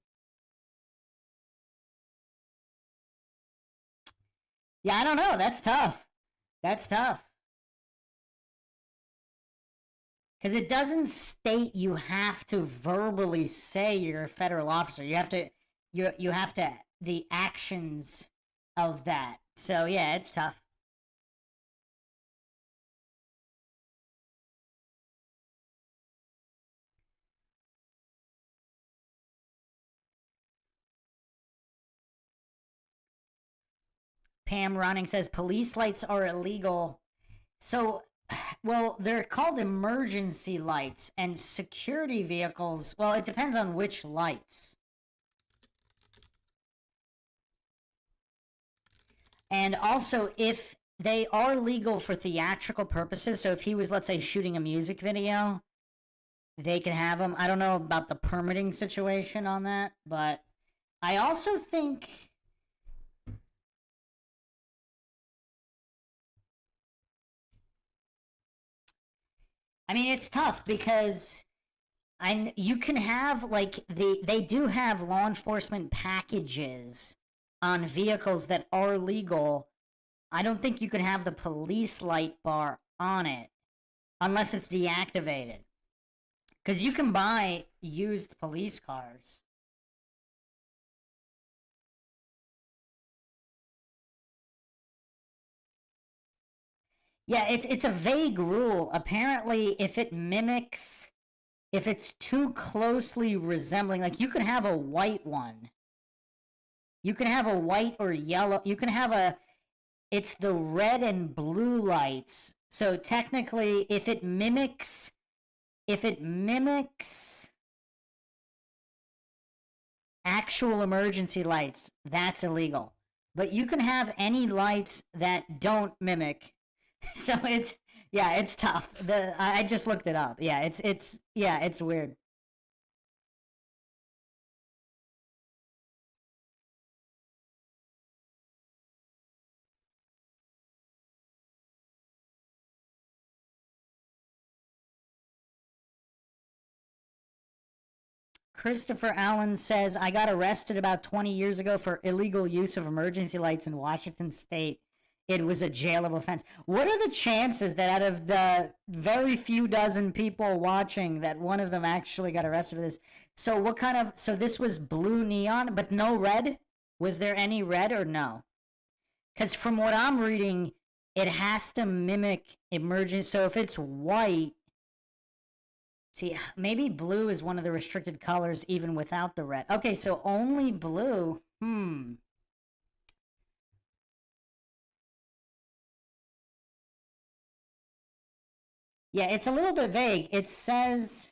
Yeah, I don't know. That's tough. That's tough. Because it doesn't state you have to verbally say you're a federal officer. You have to, the actions of that. So, yeah, it's tough. Pam Ronning says police lights are illegal. So, well, they're called emergency lights, and security vehicles, well, it depends on which lights. And also, if they are legal for theatrical purposes, so if he was, let's say, shooting a music video, they can have them. I don't know about the permitting situation on that, but I also think... I mean, it's tough because you can have, like, they do have law enforcement packages on vehicles that are legal. I don't think you can have the police light bar on it unless it's deactivated. Because you can buy used police cars. Yeah, it's a vague rule. Apparently, if it's too closely resembling, like you can have a white one. You can have a white or yellow. You can have it's the red and blue lights. So technically, if it mimics actual emergency lights, that's illegal. But you can have any lights that don't mimic. So it's tough. I just looked it up. Yeah, it's weird. Christopher Allen says, I got arrested about 20 years ago for illegal use of emergency lights in Washington State. It was a jailable offense. What are the chances that out of the very few dozen people watching that one of them actually got arrested for this? So so this was blue neon, but no red? Was there any red or no? Because from what I'm reading, it has to mimic emergency. So if it's white, see, maybe blue is one of the restricted colors even without the red. Okay, so only blue. Yeah, it's a little bit vague. It says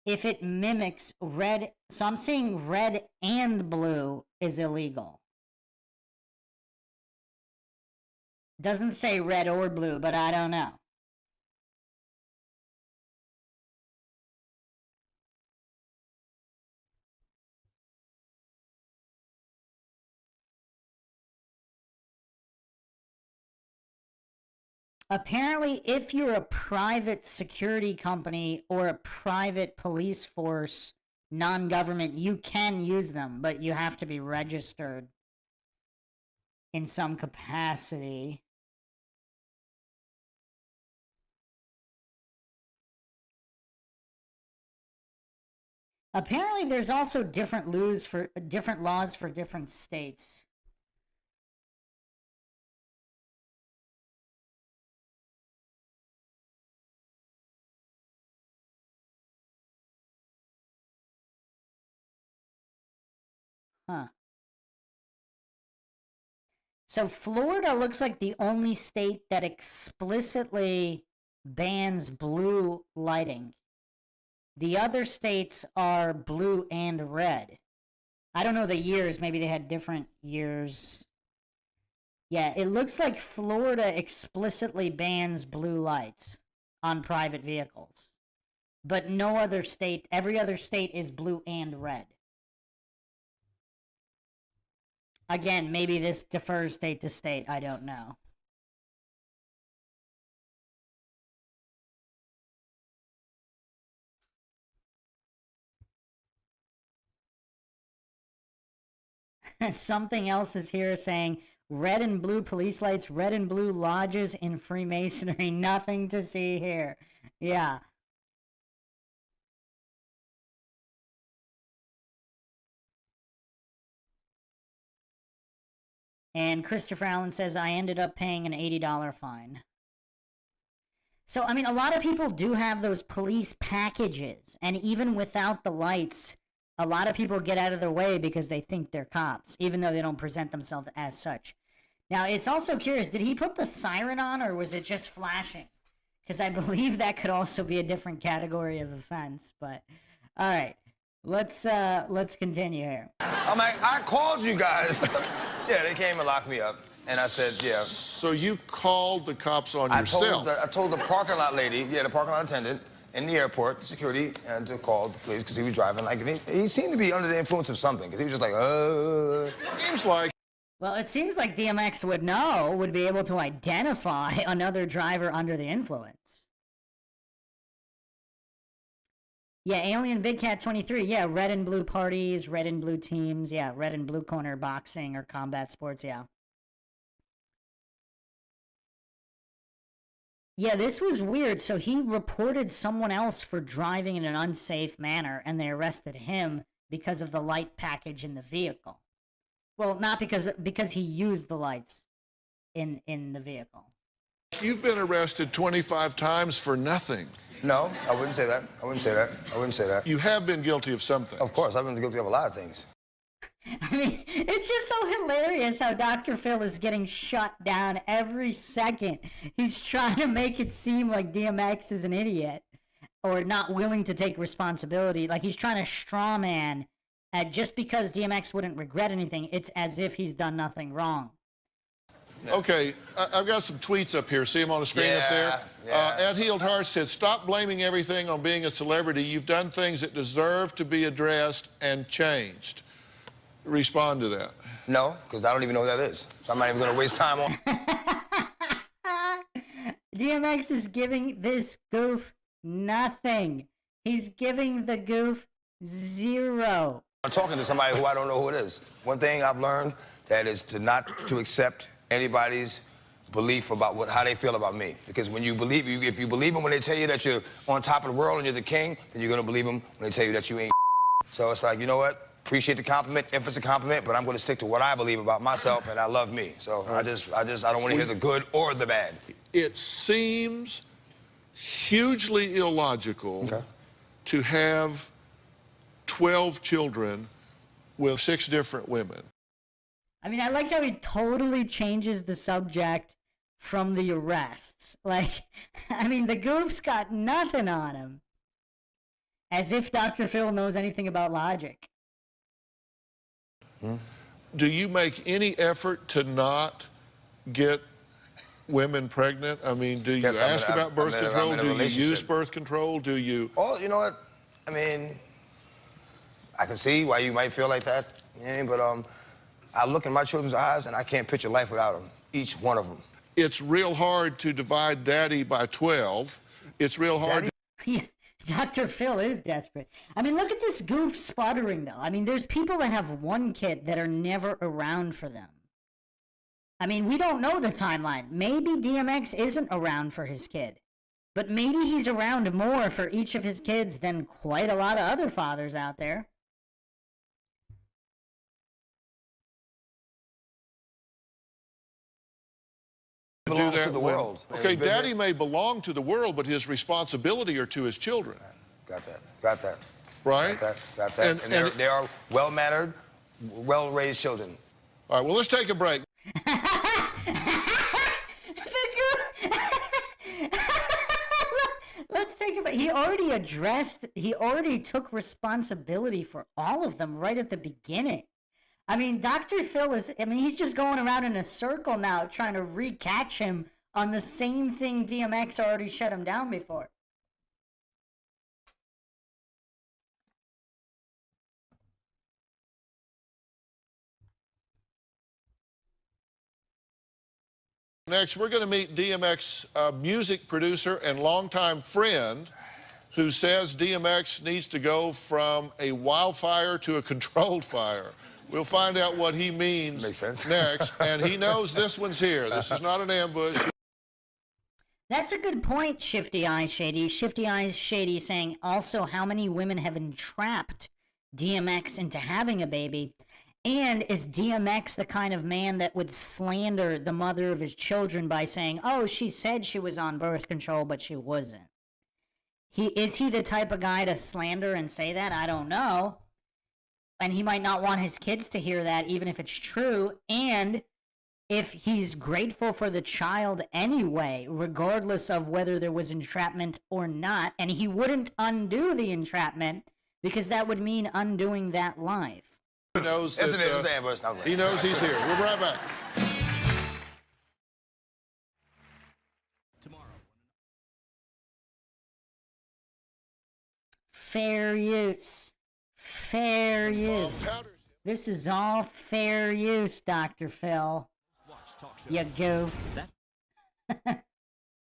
if it mimics red. So I'm seeing red and blue is illegal. Doesn't say red or blue, but I don't know. Apparently, if you're a private security company or a private police force, non-government, you can use them, but you have to be registered in some capacity. Apparently, there's also different laws for different states. Huh. So Florida looks like the only state that explicitly bans blue lighting. The other states are blue and red. I don't know the years. Maybe they had different years. Yeah, it looks like Florida explicitly bans blue lights on private vehicles. But no other state, every other state is blue and red. Again, maybe this differs state to state. I don't know. Something else is here saying red and blue police lights, red and blue lodges in Freemasonry. Nothing to see here. Yeah. And Christopher Allen says, I ended up paying an $80 fine. So, I mean, a lot of people do have those police packages. And even without the lights, a lot of people get out of their way because they think they're cops, even though they don't present themselves as such. Now, it's also curious, did he put the siren on or was it just flashing? Because I believe that could also be a different category of offense. But, all right. Let's continue here. I'm like, I called you guys. Yeah, they came and locked me up. And I said, yeah. So you called the cops on yourself? I told the parking lot lady, the parking lot attendant in the airport, security, and to call the police because he was driving like, he seemed to be under the influence of something because he was just like, Seems like. Well, it seems like DMX would be able to identify another driver under the influence. Yeah, Alien Big Cat 23. Yeah, red and blue parties, red and blue teams. Yeah, red and blue corner boxing or combat sports. Yeah. Yeah, this was weird. So he reported someone else for driving in an unsafe manner, and they arrested him because of the light package in the vehicle. Well, not because he used the lights in the vehicle. You've been arrested 25 times for nothing. no, I wouldn't say that. I wouldn't say that. I wouldn't say that. You have been guilty of something. Of course, I've been guilty of a lot of things. I mean, it's just so hilarious how Dr. Phil is getting shut down every second. He's trying to make it seem like DMX is an idiot or not willing to take responsibility. Like he's trying to straw man just because DMX wouldn't regret anything. It's as if he's done nothing wrong. Okay, I've got some tweets up here. See them on the screen up there? Yeah. Ed Healed Heart said, stop blaming everything on being a celebrity. You've done things that deserve to be addressed and changed. Respond to that. No, because I don't even know who that is. So I'm not even going to waste time on. DMX is giving this goof nothing. He's giving the goof zero. I'm talking to somebody who I don't know who it is. One thing I've learned that is not to accept anybody's belief about how they feel about me. Because when you believe, if you believe them when they tell you that you're on top of the world and you're the king, then you're going to believe them when they tell you that you ain't. So it's like, you know what? Appreciate the compliment if it's a compliment, but I'm going to stick to what I believe about myself, and I love me. So I don't want to hear the good or the bad. It seems hugely illogical to have 12 children with 6 different women. I mean, I like how he totally changes the subject from the arrests. Like, I mean, the goof's got nothing on him. As if Dr. Phil knows anything about logic. Do you make any effort to not get women pregnant? I mean, do you ask about birth control? Do you use birth control? Do you? Oh, you know what? I mean, I can see why you might feel like that. Yeah, but I look in my children's eyes and I can't picture life without them. Each one of them. It's real hard to divide daddy by 12. It's real hard. Yeah, Dr. Phil is desperate. I mean, look at this goof sputtering, though. I mean, there's people that have one kid that are never around for them. I mean, we don't know the timeline. Maybe DMX isn't around for his kid. But maybe he's around more for each of his kids than quite a lot of other fathers out there. Do that to the world. Okay, daddy may belong to the world, but his responsibility are to his children. Got that. Got that. Right? Got that. And they are well-mannered, well-raised children. All right, well, let's take a break. Let's take a break. He already took responsibility for all of them right at the beginning. I mean, Dr. Phil he's just going around in a circle now trying to recatch him on the same thing DMX already shut him down before. Next, we're going to meet DMX music producer and longtime friend who says DMX needs to go from a wildfire to a controlled fire. We'll find out what he means next, and he knows this one's here. This is not an ambush. That's a good point, Shifty Eyes Shady. Shifty Eyes Shady saying also how many women have entrapped DMX into having a baby. And is DMX the kind of man that would slander the mother of his children by saying, oh, she said she was on birth control, but she wasn't? Is he the type of guy to slander and say that? I don't know. And he might not want his kids to hear that, even if it's true. And if he's grateful for the child anyway, regardless of whether there was entrapment or not, and he wouldn't undo the entrapment because that would mean undoing that life. He knows that, Yes, it is. It's Ambush. I'm he knows he's here. We'll be right back. Fair use. Fair use. This is all fair use, Dr. Phil. You goof.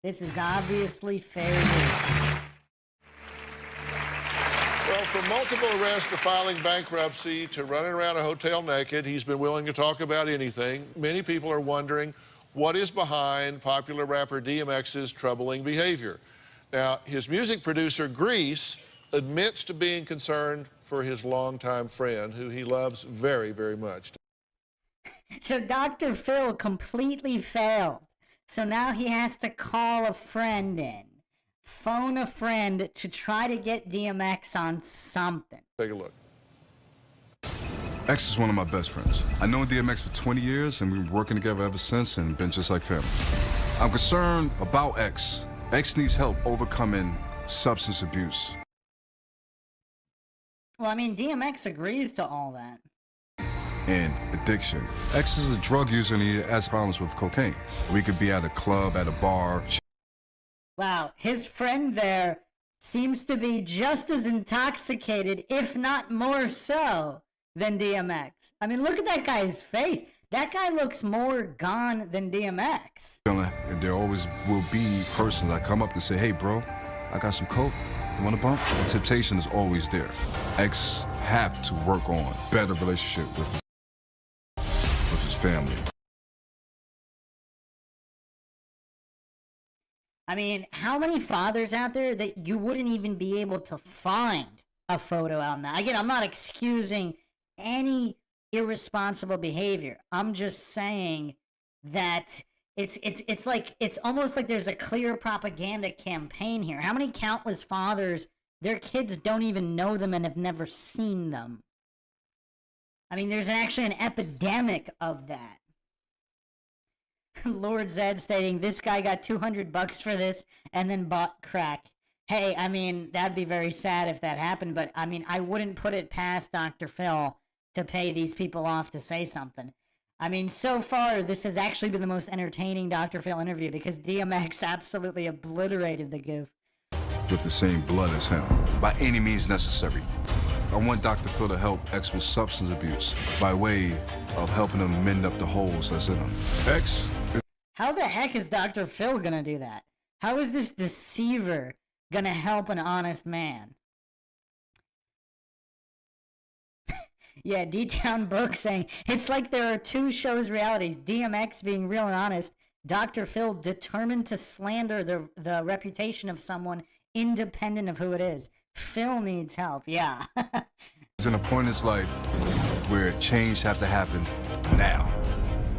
This is obviously fair use. Well, from multiple arrests to filing bankruptcy to running around a hotel naked, he's been willing to talk about anything. Many people are wondering what is behind popular rapper DMX's troubling behavior. Now, his music producer, Grease, admits to being concerned for his longtime friend, who he loves very, very much. So Dr. Phil completely failed. So now he has to call a friend in, phone a friend to try to get DMX on something. Take a look. X is one of my best friends. I've known DMX for 20 years, and we've been working together ever since and been just like family. I'm concerned about X. X needs help overcoming substance abuse. Well, I mean, DMX agrees to all that. And addiction. X is a drug user and he has problems with cocaine. We could be at a club, at a bar. Wow, his friend there seems to be just as intoxicated, if not more so, than DMX. I mean, look at that guy's face. That guy looks more gone than DMX. There always will be persons that come up to say, hey, bro, I got some coke. You want a bump? The temptation is always there. X have to work on better relationship with his family. I mean, how many fathers out there that you wouldn't even be able to find a photo out now? Again, I'm not excusing any irresponsible behavior. I'm just saying that it's like, it's almost like there's a clear propaganda campaign here. How many countless fathers, their kids don't even know them and have never seen them? I mean, there's actually an epidemic of that. Lord Zed stating, this guy got $200 for this and then bought crack. Hey, I mean, that'd be very sad if that happened, but I mean, I wouldn't put it past Dr. Phil to pay these people off to say something. I mean, so far, this has actually been the most entertaining Dr. Phil interview because DMX absolutely obliterated the goof. With the same blood as him, by any means necessary. I want Dr. Phil to help X with substance abuse by way of helping him mend up the holes that's in him. X. How the heck is Dr. Phil gonna do that? How is this deceiver gonna help an honest man? Yeah, D-Town Book saying, it's like there are two shows realities, DMX being real and honest, Dr. Phil determined to slander the reputation of someone independent of who it is. Phil needs help, yeah. He's in a point in his life where change have to happen now,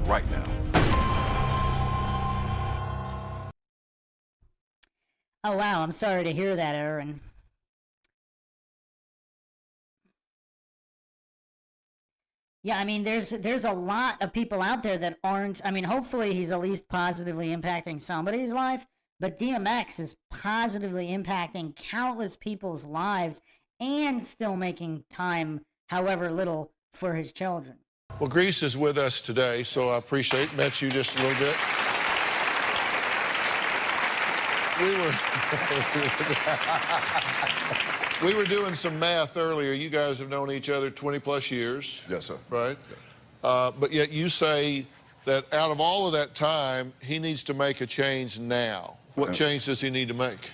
right now. Oh, wow, I'm sorry to hear that, Aaron. Yeah, I mean, there's a lot of people out there that aren't, I mean, hopefully he's at least positively impacting somebody's life, but DMX is positively impacting countless people's lives and still making time, however little, for his children. Well, Grease is with us today, so I appreciate, met you just a little bit. We were doing some math earlier. You guys have known each other 20 plus years. Yes, sir. Right? But yet you say that out of all of that time, he needs to make a change now. What change does he need to make?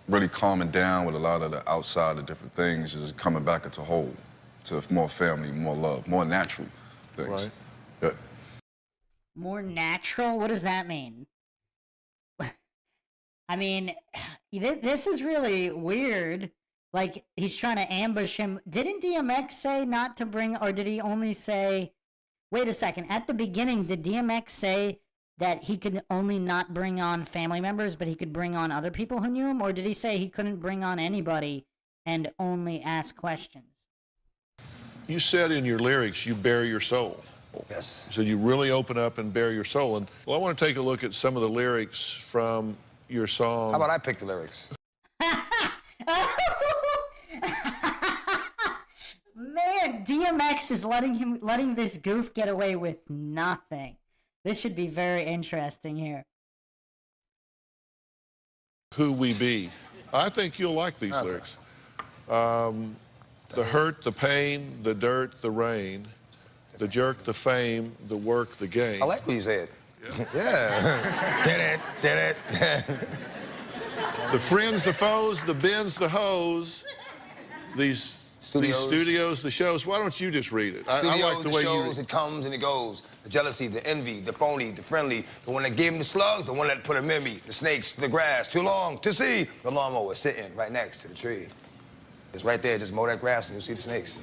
Really calming down with a lot of the outside of different things, is coming back into whole, to more family, more love, more natural things. Right. Yeah. More natural? What does that mean? I mean, this is really weird. Like, he's trying to ambush him. Didn't DMX say not to bring, or did he only say, wait a second, at the beginning, did DMX say that he could only not bring on family members, but he could bring on other people who knew him? Or did he say he couldn't bring on anybody and only ask questions? You said in your lyrics, you bare your soul. Yes. So you really open up and bare your soul. And well, I want to take a look at some of the lyrics from your song. How about I pick the lyrics? DMX is letting this goof get away with nothing. This should be very interesting here. Who we be. I think you'll like these lyrics. The hurt, the pain, the dirt, the rain, the jerk, the fame, the work, the game. I like what you said. Yeah. Did it. The friends, the foes, the bins, the hoes, these studios, the shows. Why don't you just read it? I like the way shows, it comes and it goes. The jealousy, the envy, the phony, the friendly, the one that gave him the slugs, the one that put him in me, the snakes, the grass, too long to see. The lawnmower sitting right next to the tree. It's right there, just mow that grass and you'll see the snakes.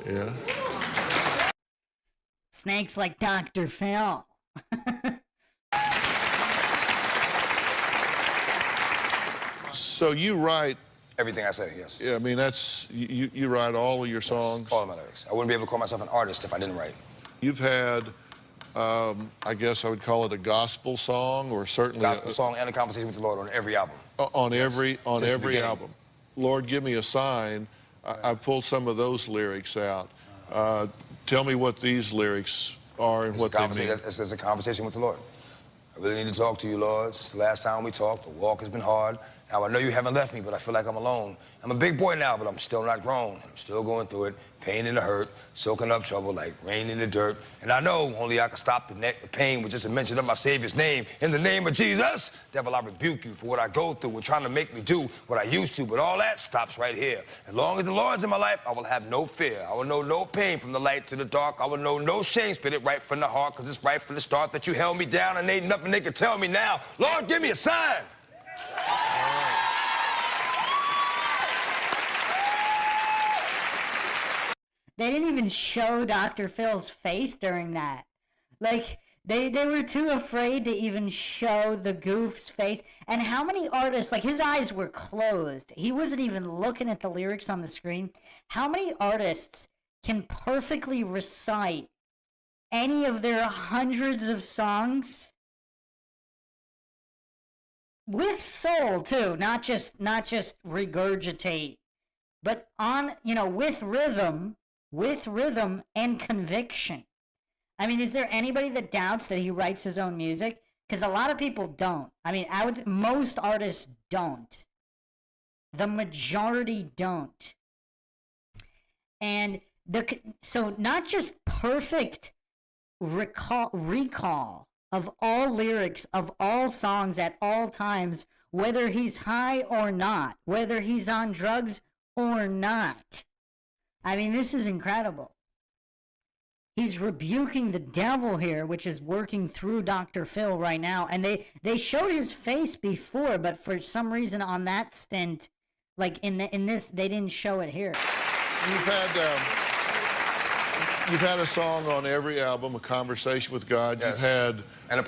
Yeah. Snakes like Dr. Phil. So you write everything I say, yes. Yeah, I mean, that's, you write all of your songs? Yes, all of my lyrics. I wouldn't be able to call myself an artist if I didn't write. You've had, I guess I would call it a gospel song, or certainly... Gospel song and a conversation with the Lord on every album. On every album. Lord, give me a sign. I pulled some of those lyrics out. Tell me what these lyrics are and what they mean. It's a conversation with the Lord. I really need to talk to you, Lord. It's the last time we talked. The walk has been hard. Now, I know you haven't left me, but I feel like I'm alone. I'm a big boy now, but I'm still not grown. I'm still going through it, pain and the hurt, soaking up trouble like rain in the dirt. And I know only I can stop the pain with just a mention of my Savior's name. In the name of Jesus, devil, I rebuke you for what I go through and trying to make me do what I used to. But all that stops right here. As long as the Lord's in my life, I will have no fear. I will know no pain from the light to the dark. I will know no shame, spit it right from the heart, because it's right from the start that you held me down and ain't nothing they can tell me now. Lord, give me a sign. They didn't even show Dr. Phil's face during that. Like, they were too afraid to even show the goof's face. And how many artists, like, his eyes were closed. He wasn't even looking at the lyrics on the screen. How many artists can perfectly recite any of their hundreds of songs with soul, too? Not just regurgitate, but on, with rhythm and conviction. I mean, is there anybody that doubts that he writes his own music? Because a lot of people don't. I mean, most artists don't. The majority don't. And so not just perfect recall of all lyrics of all songs at all times, whether he's high or not, whether he's on drugs or not. I mean, this is incredible. He's rebuking the devil here, which is working through Dr. Phil right now. And they showed his face before, but for some reason on that stint, like in this, they didn't show it here. You've had a song on every album, a conversation with God. Yes. You've had and a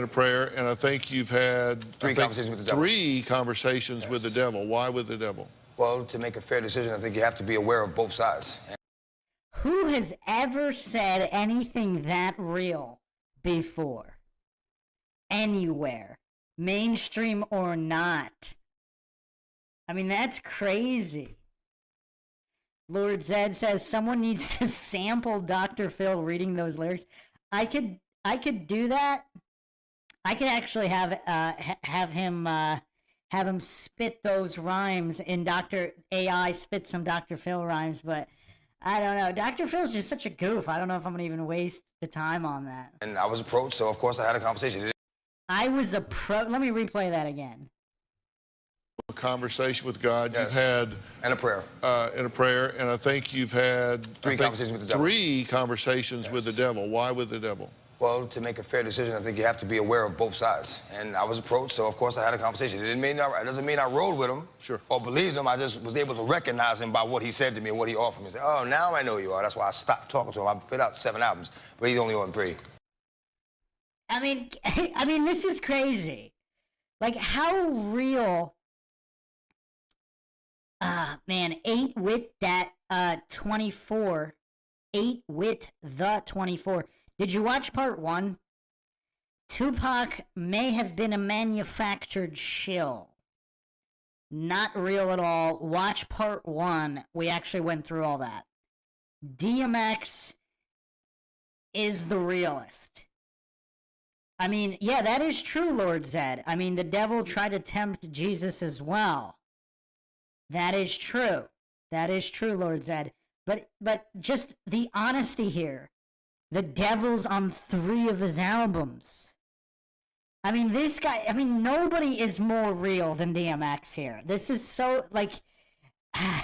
prayer. And I think you've had three conversations with the devil. Three conversations yes. with the devil. Why with the devil? Well, to make a fair decision, I think you have to be aware of both sides. Who has ever said anything that real before? Anywhere. Mainstream or not. I mean, that's crazy. Lord Zed says someone needs to sample Dr. Phil reading those lyrics. I could do that. I could actually have him spit those rhymes in Dr. AI spit some Dr. Phil rhymes, but I don't know. Dr. Phil's just such a goof. I don't know if I'm going to even waste the time on that. And I was approached, so of course I had a conversation. I was approached. Let me replay that again. A conversation with God. Yes. You've had and a prayer. And I think you've had three conversations with the devil. Three conversations yes. with the devil. Why with the devil? Well, to make a fair decision, I think you have to be aware of both sides. And I was approached, so of course I had a conversation. It doesn't mean I rode with him sure. or believed him. I just was able to recognize him by what he said to me and what he offered me. I said, oh, now I know who you are. That's why I stopped talking to him. I put out 7 albums, but he's only on 3. I mean, this is crazy. Like, how real... man, 8-Wit that 24. 8-Wit the 24. Did you watch part 1? Tupac may have been a manufactured shill. Not real at all. Watch part 1. We actually went through all that. DMX is the realist. I mean, yeah, that is true, Lord Zed. I mean, the devil tried to tempt Jesus as well. That is true. That is true, Lord Zed. But just the honesty here. The devil's on 3 of his albums. I mean, this guy, I mean, nobody is more real than DMX here. This is so, like,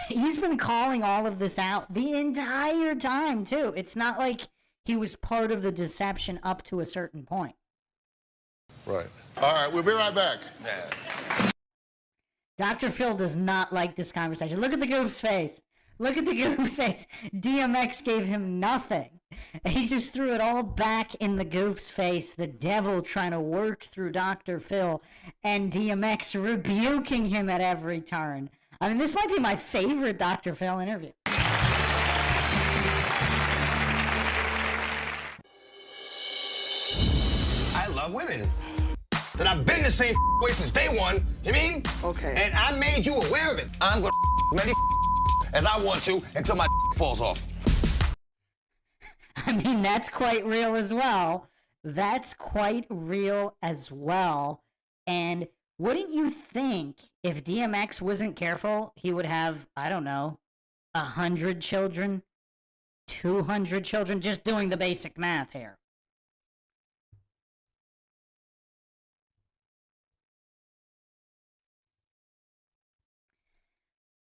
he's been calling all of this out the entire time, too. It's not like he was part of the deception up to a certain point. Right. All right, we'll be right back. Dr. Phil does not like this conversation. Look at the goof's face. Look at the goof's face. DMX gave him nothing. He just threw it all back in the goof's face. The devil trying to work through Dr. Phil and DMX rebuking him at every turn. I mean, this might be my favorite Dr. Phil interview. I love women. That I've been the same way since day one, you mean? Okay. And I made you aware of it. I'm gonna many as I want to until my falls off. I mean, that's quite real as well. That's quite real as well. And wouldn't you think if DMX wasn't careful, he would have, I don't know, 100 children, 200 children, just doing the basic math here.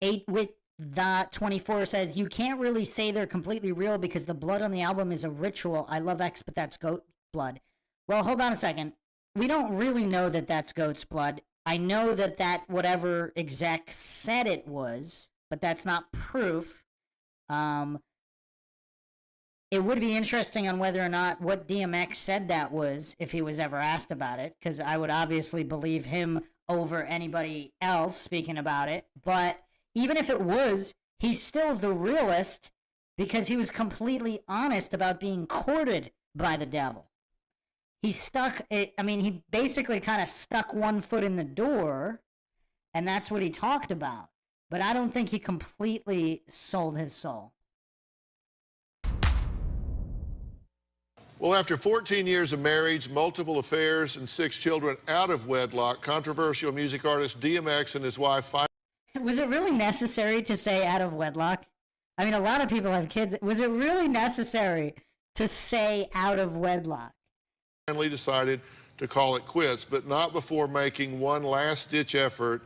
Eight with the 24 says, you can't really say they're completely real because the blood on the album is a ritual. I love X, but that's goat blood. Well, hold on a second. We don't really know that that's goat's blood. I know that whatever exec said it was, but that's not proof. It would be interesting on whether or not what DMX said that was, if he was ever asked about it, because I would obviously believe him over anybody else speaking about it. But even if it was, he's still the realist because he was completely honest about being courted by the devil. He he basically kind of stuck one foot in the door, and that's what he talked about. But I don't think he completely sold his soul. Well, after 14 years of marriage, multiple affairs, and 6 children out of wedlock, controversial music artist DMX and his wife finally... Was it really necessary to say out of wedlock? I mean, a lot of people have kids. Was it really necessary to say out of wedlock? Finally decided to call it quits, but not before making one last-ditch effort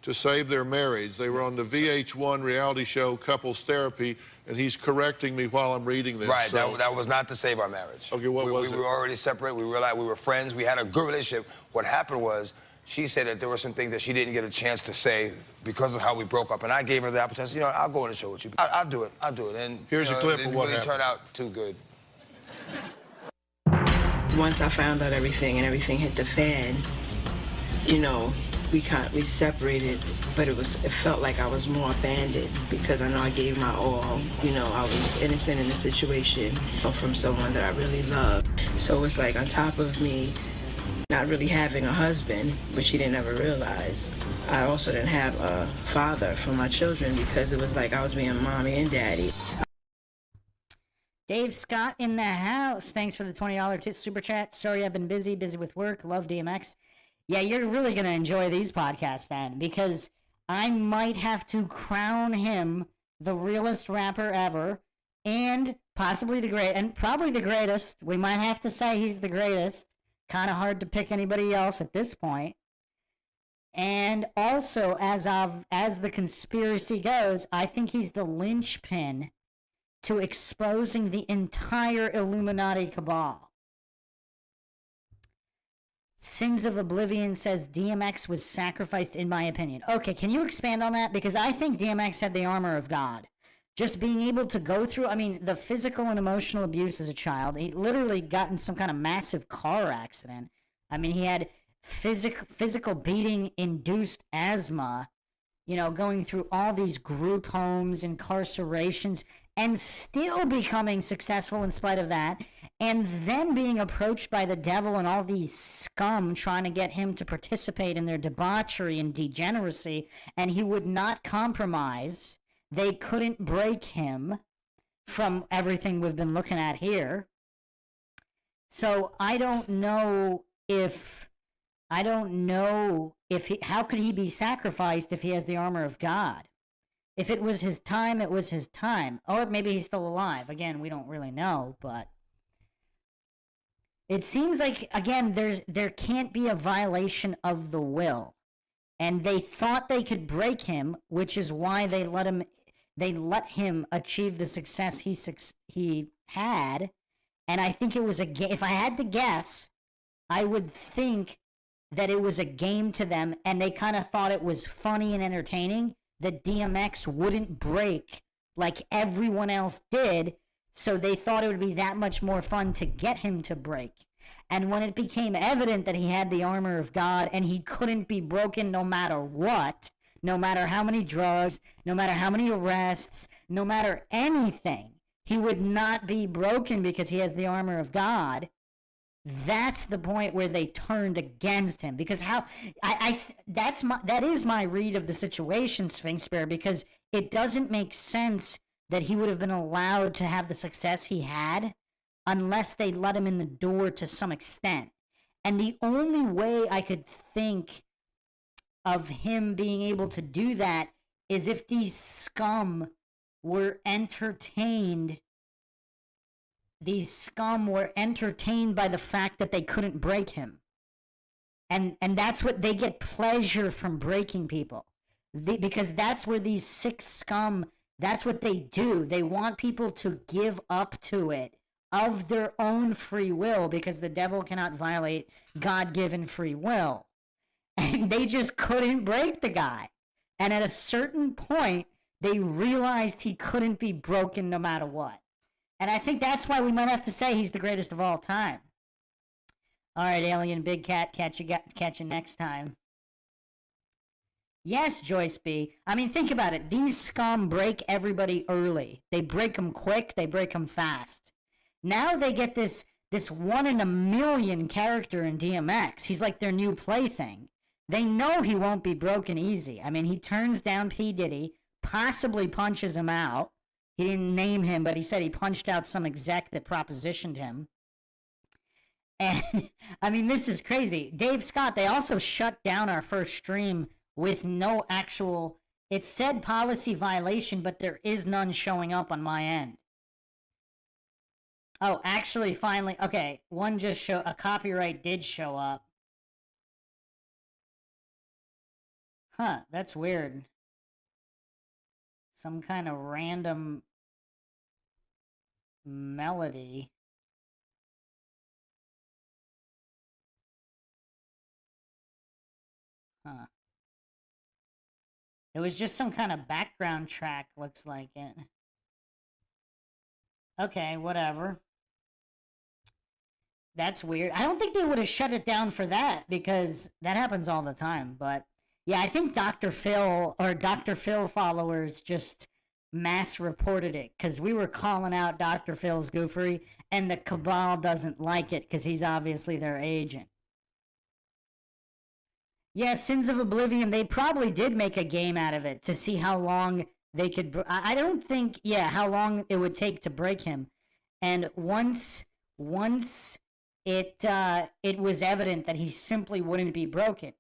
to save their marriage. They were on the VH1 reality show Couples Therapy, and he's correcting me while I'm reading this. Right, so. that was not to save our marriage. Okay, what was it? We were already separate. We realized we were friends. We had a good relationship. What happened was she said that there were some things that she didn't get a chance to say because of how we broke up, and I gave her the opportunity. You know, I'll go on the show with you. I'll do it. I'll do it. And here's a clip of what happened. It really turned out too good. Once I found out everything and everything hit the fan, you know, we separated, but it felt like I was more abandoned because I know I gave my all. You know, I was innocent in the situation from someone that I really loved. So it's like on top of me not really having a husband, which he didn't ever realize, I also didn't have a father for my children because it was like I was being mommy and daddy. Dave Scott in the house. Thanks for the $20 super chat. Sorry, I've been busy with work. Love DMX. Yeah, you're really going to enjoy these podcasts then, because I might have to crown him the realest rapper ever, and possibly probably the greatest. We might have to say he's the greatest. Kind of hard to pick anybody else at this point. And also, as the conspiracy goes, I think he's the linchpin to exposing the entire Illuminati cabal. Sins of Oblivion says DMX was sacrificed, in my opinion. Okay, can you expand on that? Because I think DMX had the armor of God. Just being able to go through, I mean, the physical and emotional abuse as a child. He literally got in some kind of massive car accident. I mean, he had physical beating-induced asthma, you know, going through all these group homes, incarcerations, and still becoming successful in spite of that, and then being approached by the devil and all these scum trying to get him to participate in their debauchery and degeneracy, and he would not compromise. They couldn't break him. from everything we've been looking at here. So I don't know if how could he be sacrificed if he has the armor of God? If it was his time, it was his time. Or maybe he's still alive. Again, we don't really know, but it seems like, again, there can't be a violation of the will. And they thought they could break him, which is why they let him achieve the success he had. And I think it was if I had to guess, I would think that it was a game to them, and they kind of thought it was funny and entertaining that DMX wouldn't break like everyone else did, so they thought it would be that much more fun to get him to break. And when it became evident that he had the armor of God and he couldn't be broken no matter what, no matter how many drugs, no matter how many arrests, no matter anything, he would not be broken because he has the armor of God. That's the point where they turned against him, because that is my read of the situation, Sphinx Bear, because it doesn't make sense that he would have been allowed to have the success he had unless they let him in the door to some extent. And the only way I could think of him being able to do that is if these scum were entertained. These scum were entertained by the fact that they couldn't break him. And that's what they get pleasure from, breaking people. Because that's where these sick scum, that's what they do. They want people to give up to it of their own free will, because the devil cannot violate God-given free will. And they just couldn't break the guy. And at a certain point, they realized he couldn't be broken no matter what. And I think that's why we might have to say he's the greatest of all time. All right, Alien Big Cat, catch you next time. Yes, Joyce B. I mean, think about it. These scum break everybody early. They break them quick. They break them fast. Now they get this 1 in a million character in DMX. He's like their new plaything. They know he won't be broken easy. I mean, he turns down P. Diddy, possibly punches him out. He didn't name him, but he said he punched out some exec that propositioned him. And, I mean, this is crazy. Dave Scott, they also shut down our first stream with no actual... It said policy violation, but there is none showing up on my end. Oh, actually, finally... Okay, one just show... A copyright did show up. Huh, that's weird. Some kind of random melody. Huh. It was just some kind of background track, looks like it. Okay, whatever. That's weird. I don't think they would have shut it down for that, because that happens all the time, but... Yeah, I think Dr. Phil or Dr. Phil followers just mass reported it, because we were calling out Dr. Phil's goofery, and the cabal doesn't like it because he's obviously their agent. Yeah, Sins of Oblivion, they probably did make a game out of it to see how long they could... I don't think, yeah, how long it would take to break him. And once it was evident that he simply wouldn't be broken.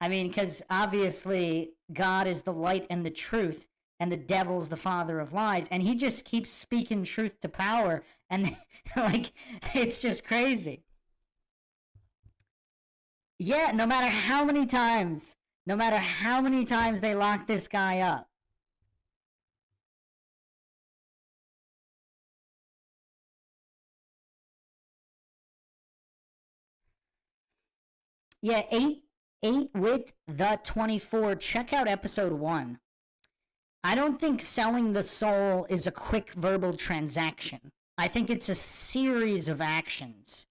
I mean, because obviously God is the light and the truth, and the devil's the father of lies, and he just keeps speaking truth to power, and like, it's just crazy. Yeah, no matter how many times they lock this guy up. Yeah, 8 with the 24. Check out episode 1. I don't think selling the soul is a quick verbal transaction. I think it's a series of actions.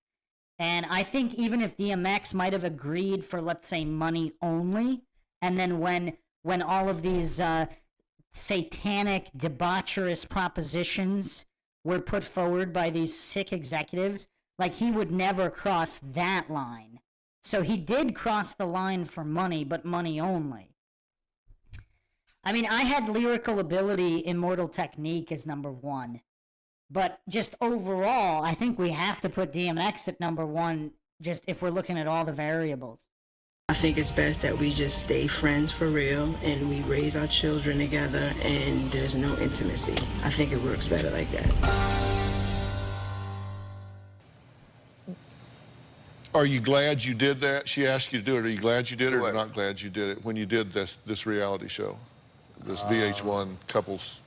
And I think even if DMX might have agreed for, let's say, money only, and then when all of these satanic, debaucherous propositions were put forward by these sick executives, like, he would never cross that line. So he did cross the line for money, but money only. I mean, I had lyrical ability, immortal technique as number 1. But just overall, I think we have to put DMX at number one, just if we're looking at all the variables. I think it's best that we just stay friends for real and we raise our children together and there's no intimacy. I think it works better like that. Are you glad you did that? She asked you to do it. Are you glad you did it or What? not glad you did it when you did this reality show? This VH1 couples.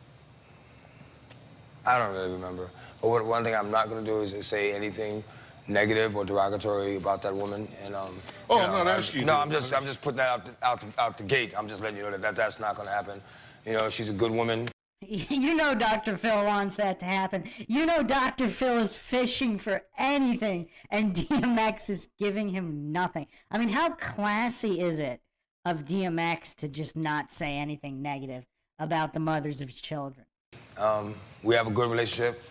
I don't really remember. But one thing I'm not going to do is say anything negative or derogatory about that woman. And Oh, you I'm know, not asking you No, to. I'm just putting that out the gate. I'm just letting you know that that's not going to happen. You know, she's a good woman. You know Dr. Phil wants that to happen. You know Dr. Phil is fishing for anything, and DMX is giving him nothing. I mean, how classy is it of DMX to just not say anything negative about the mothers of his children? We have a good relationship,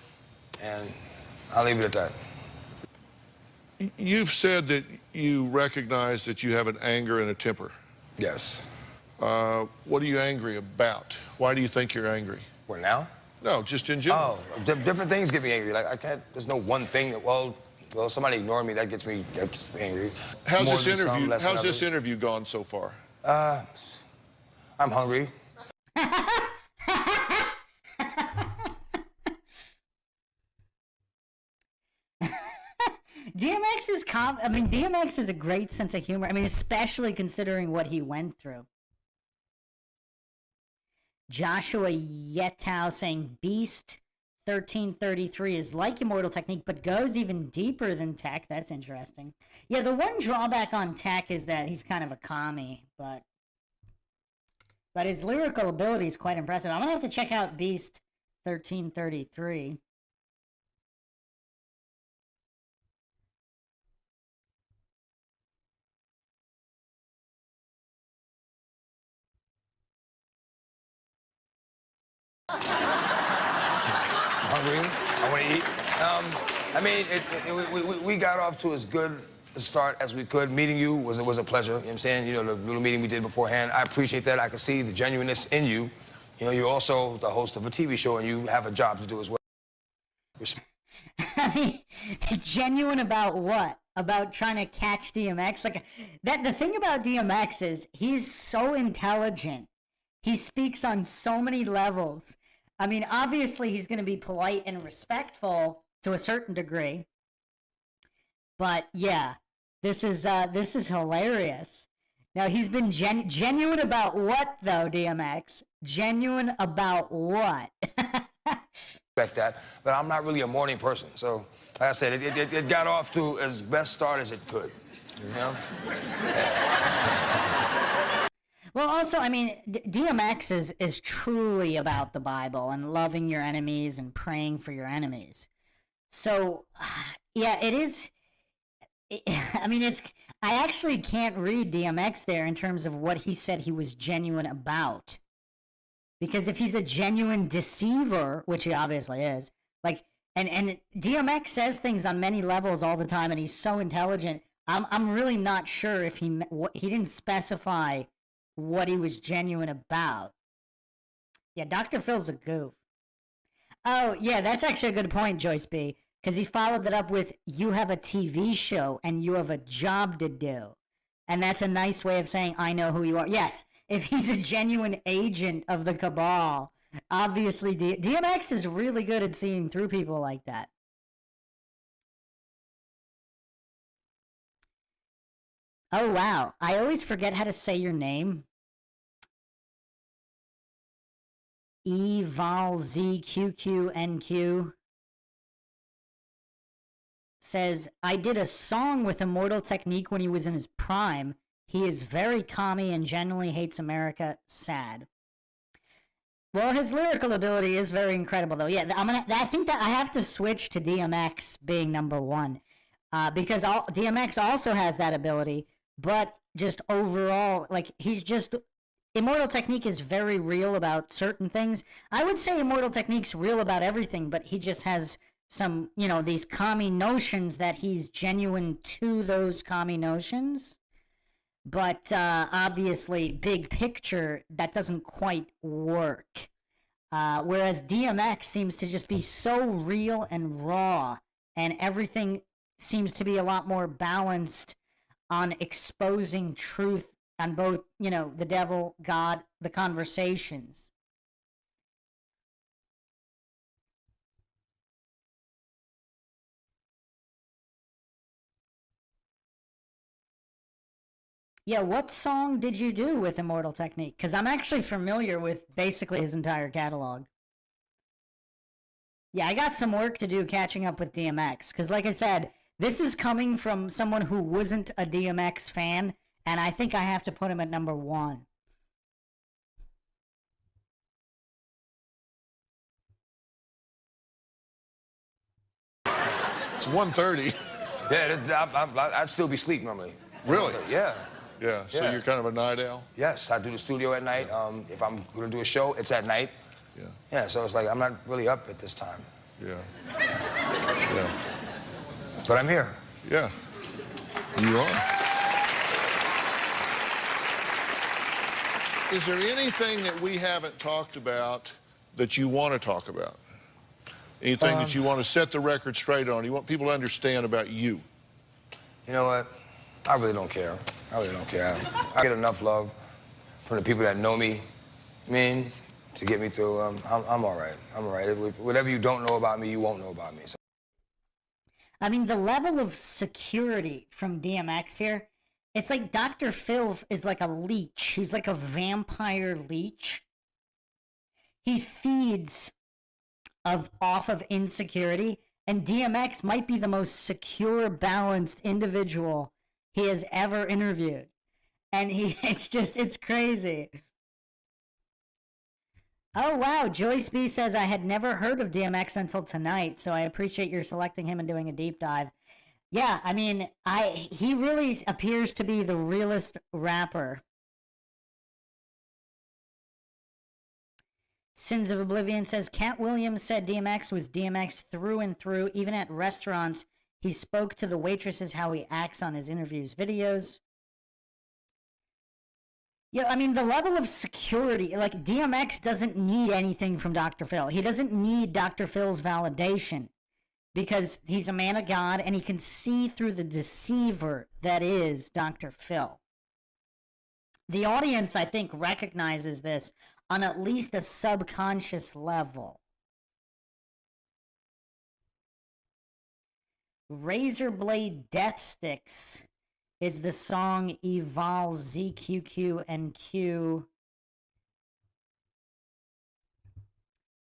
and I'll leave it at that. You've said that you recognize that you have an anger and a temper. Yes. What are you angry about? Why do you think you're angry? What, now? No, just in general. Oh, different things get me angry. Like, I can't, there's no one thing that, well, somebody ignoring me, that gets me angry. How's More this than some, interview? less than How's this others. interview gone so far? I'm hungry. DMX has a great sense of humor. I mean, especially considering what he went through. Joshua Yetow saying Beast 1333 is like Immortal Technique, but goes even deeper than Tech. That's interesting. Yeah, the one drawback on Tech is that he's kind of a commie, but his lyrical ability is quite impressive. I'm gonna have to check out Beast 1333. Hungry. I want to eat. I mean, we got off to as good a start as we could. Meeting you was a pleasure. You know what I'm saying? You know, the little meeting we did beforehand. I appreciate that. I could see the genuineness in you. You know, you're also the host of a TV show, and you have a job to do as well. I mean, genuine about what? About trying to catch DMX? Like that. The thing about DMX is he's so intelligent. He speaks on so many levels. I mean, obviously he's going to be polite and respectful to a certain degree. But yeah, this is hilarious. Now he's been genuine about what though, DMX? Genuine about what? Respect that, but I'm not really a morning person. So, like I said, it got off to as best start as it could. You know? Well, also, I mean, DMX is truly about the Bible and loving your enemies and praying for your enemies. So, yeah, it is. I mean, I actually can't read DMX there in terms of what he said he was genuine about. Because if he's a genuine deceiver, which he obviously is, like, and DMX says things on many levels all the time, and he's so intelligent. I'm really not sure if he didn't specify what he was genuine about. Yeah, Dr. Phil's a goof. Oh, yeah, that's actually a good point, Joyce B. Because he followed that up with, you have a TV show and you have a job to do. And that's a nice way of saying, I know who you are. Yes, if he's a genuine agent of the cabal, obviously DMX is really good at seeing through people like that. Oh, wow. I always forget how to say your name. EvalZQQNQ says, I did a song with Immortal Technique when he was in his prime. He is very commie and genuinely hates America. Sad. Well, his lyrical ability is very incredible, though. Yeah, I think that I have to switch to DMX being number one, because DMX also has that ability, but just overall, like, he's just... Immortal Technique is very real about certain things. I would say Immortal Technique's real about everything, but he just has some, these commie notions that he's genuine to those commie notions. But obviously, big picture, that doesn't quite work. Whereas DMX seems to just be so real and raw, and everything seems to be a lot more balanced on exposing truth on both, you know, the devil, God, the conversations. Yeah, what song did you do with Immortal Technique? Because I'm actually familiar with basically his entire catalog. Yeah, I got some work to do catching up with DMX. Because, like I said, this is coming from someone who wasn't a DMX fan, and I think I have to put him at number 1. It's 1:30. Yeah, I'd still be asleep normally. Really? Yeah. Yeah, so Yeah. you're kind of a night owl? Yes, I do the studio at night. If I'm going to do a show, it's at night. Yeah. Yeah, so it's like I'm not really up at this time. Yeah. Yeah. But I'm here. Yeah. You are. Is there anything that we haven't talked about that you want to talk about? Anything that you want to set the record straight on? You want people to understand about you? You know what? I really don't care. I really don't care. I get enough love from the people that know me, to get me through. I'm all right. I'm all right. Whatever you don't know about me, you won't know about me. So. I mean, the level of security from DMX here, it's like Dr. Phil is like a leech. He's like a vampire leech. He feeds off of insecurity, and DMX might be the most secure, balanced individual he has ever interviewed. And it's crazy. Oh, wow. Joyce B says, I had never heard of DMX until tonight, so I appreciate your selecting him and doing a deep dive. Yeah, I mean, he really appears to be the realest rapper. Sins of Oblivion says, Cat Williams said DMX was DMX through and through. Even at restaurants, he spoke to the waitresses how he acts on his interviews, videos. Yeah, I mean, the level of security, like, DMX doesn't need anything from Dr. Phil. He doesn't need Dr. Phil's validation because he's a man of God and he can see through the deceiver that is Dr. Phil. The audience, I think, recognizes this on at least a subconscious level. Razorblade Death Sticks is the song Evol ZQQ and Q.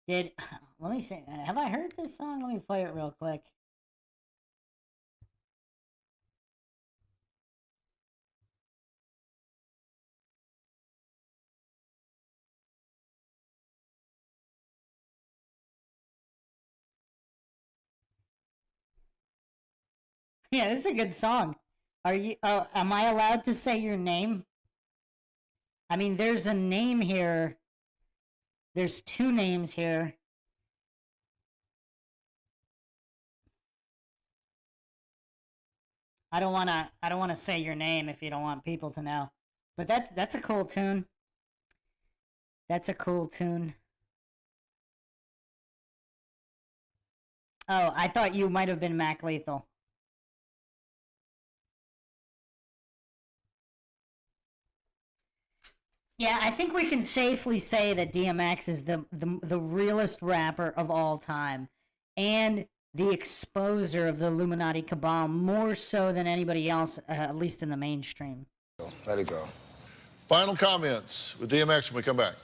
Let me see, have I heard this song? Let me play it real quick. Yeah, it's a good song. Am I allowed to say your name? I mean, there's a name here. There's 2 names here. I don't wanna say your name if you don't want people to know. But that's a cool tune. That's a cool tune. Oh, I thought you might have been Mac Lethal. Yeah, I think we can safely say that DMX is the realest rapper of all time, and the exposer of the Illuminati cabal more so than anybody else, at least in the mainstream. Let it go. Final comments with DMX when we come back.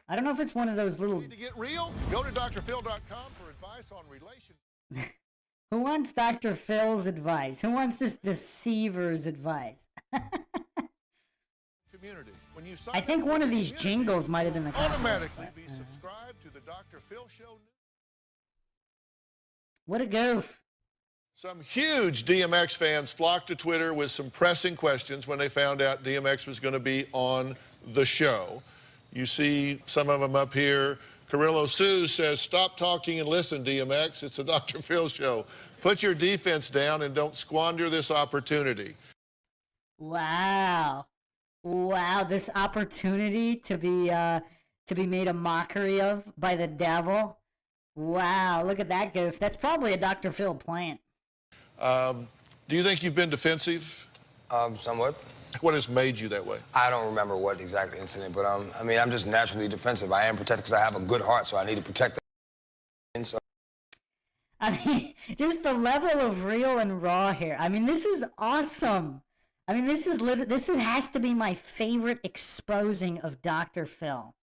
I don't know if it's one of those little... Need to get real? Go to drphil.com for advice on relations. Who wants Dr. Phil's advice? Who wants this deceiver's advice? Community. When you sign I think up one for of the these community, jingles might have been the automatically be subscribed to the Dr. Phil Show. What a goof. Some huge DMX fans flocked to Twitter with some pressing questions when they found out DMX was going to be on the show. You see some of them up here. Carrillo Sue says, stop talking and listen, DMX. It's a Dr. Phil show. Put your defense down and don't squander this opportunity. Wow. Wow. Wow, this opportunity to be made a mockery of by the devil. Wow, look at that goof. That's probably a Dr. Phil plant. Do you think you've been defensive? Somewhat. What has made you that way? I don't remember what exact incident, but I mean, I'm just naturally defensive. I am protected because I have a good heart, so I need to protect that. So. I mean, just the level of real and raw here. I mean, this is awesome. I mean, this has to be my favorite exposing of Dr. Phil.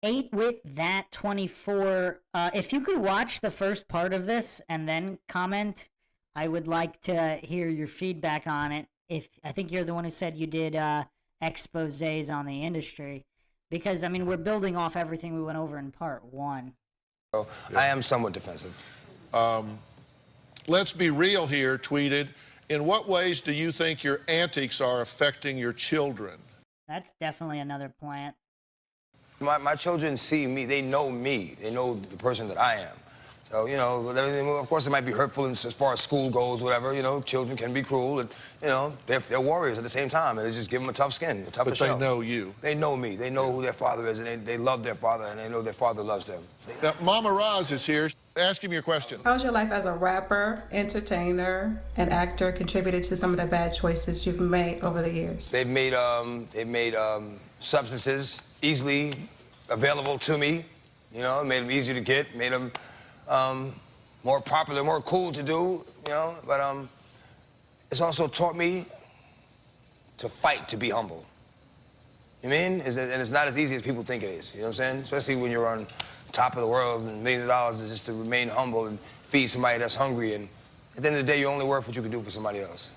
Eight with that 24. If you could watch the first part of this and then comment, I would like to hear your feedback on it. If I think you're the one who said you did exposés on the industry, because I mean we're building off everything we went over in part one. So I am somewhat defensive. Let's be real here, tweeted. In what ways do you think your antics are affecting your children? That's definitely another plant. My children see me. They know me. They know the person that I am. So, you know, of course it might be hurtful as far as school goes, whatever. You know, children can be cruel. And, you know, they're warriors at the same time. And they just give them a tough skin, a tougher But shell. they know you. They know me. They know who their father is, and they love their father, and they know their father loves them. Now, Mama Roz is here. Ask him your question. How's your life as a rapper, entertainer, and actor contributed to some of the bad choices you've made over the years? They've made substances easily available to me. You know, made them easier to get, made them more popular, more cool to do. You know, but it's also taught me to fight, to be humble. You mean? And it's not as easy as people think it is. You know what I'm saying? Especially when you're on top of the world and millions of dollars is just to remain humble and feed somebody that's hungry. And at the end of the day, you're only worth what you can do for somebody else.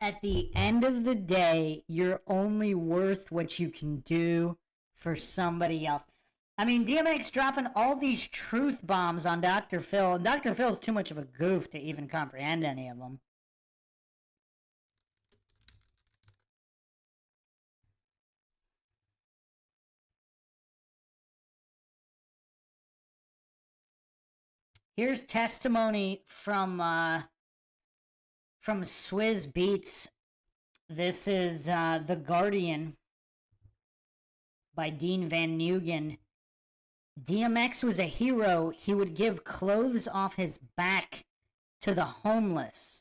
At the end of the day, you're only worth what you can do for somebody else. I mean, DMX dropping all these truth bombs on Dr. Phil. And Dr. Phil's too much of a goof to even comprehend any of them. Here's testimony from Swizz Beatz. This is The Guardian by Dean Van Nugen. DMX was a hero. He would give clothes off his back to the homeless.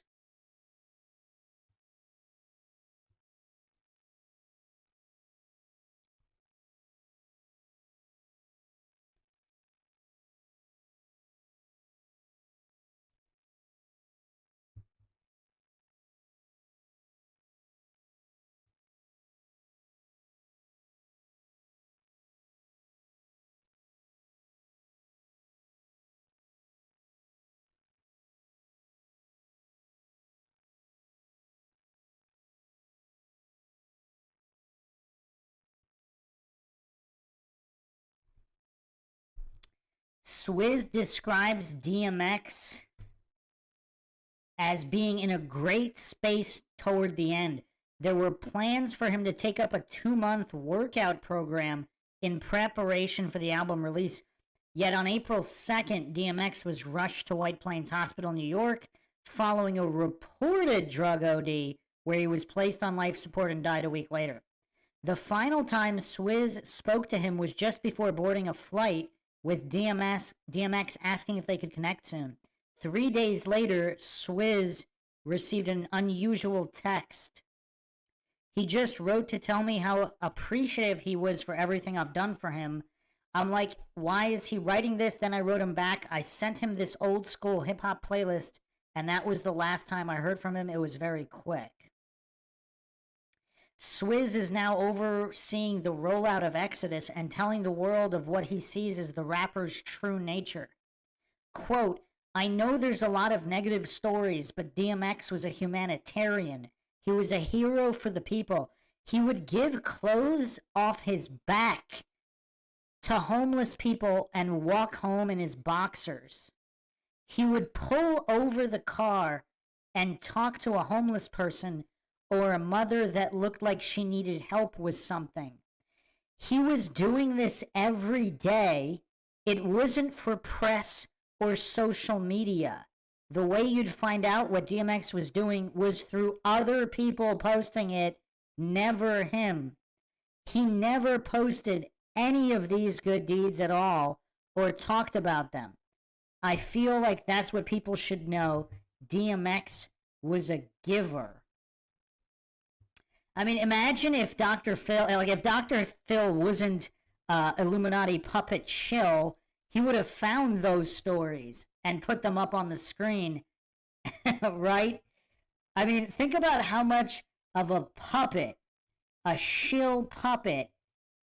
Swizz describes DMX as being in a great space toward the end. There were plans for him to take up a 2-month workout program in preparation for the album release. Yet on April 2nd, DMX was rushed to White Plains Hospital, New York, following a reported drug OD where he was placed on life support and died a week later. The final time Swizz spoke to him was just before boarding a flight, with DMX asking if they could connect soon. 3 days later, Swizz received an unusual text. He just wrote to tell me how appreciative he was for everything I've done for him. I'm like, why is he writing this? Then I wrote him back. I sent him this old school hip hop playlist, and that was the last time I heard from him. It was very quick. Swizz is now overseeing the rollout of Exodus and telling the world of what he sees as the rapper's true nature. Quote, I know there's a lot of negative stories, but DMX was a humanitarian. He was a hero for the people. He would give clothes off his back to homeless people and walk home in his boxers. He would pull over the car and talk to a homeless person or a mother that looked like she needed help with something. He was doing this every day. It wasn't for press or social media. The way you'd find out what DMX was doing was through other people posting it, never him. He never posted any of these good deeds at all or talked about them. I feel like that's what people should know. DMX was a giver. I mean, imagine if Dr. Phil, if Dr. Phil wasn't Illuminati puppet shill, he would have found those stories and put them up on the screen, right? I mean, think about how much of a puppet, a shill puppet,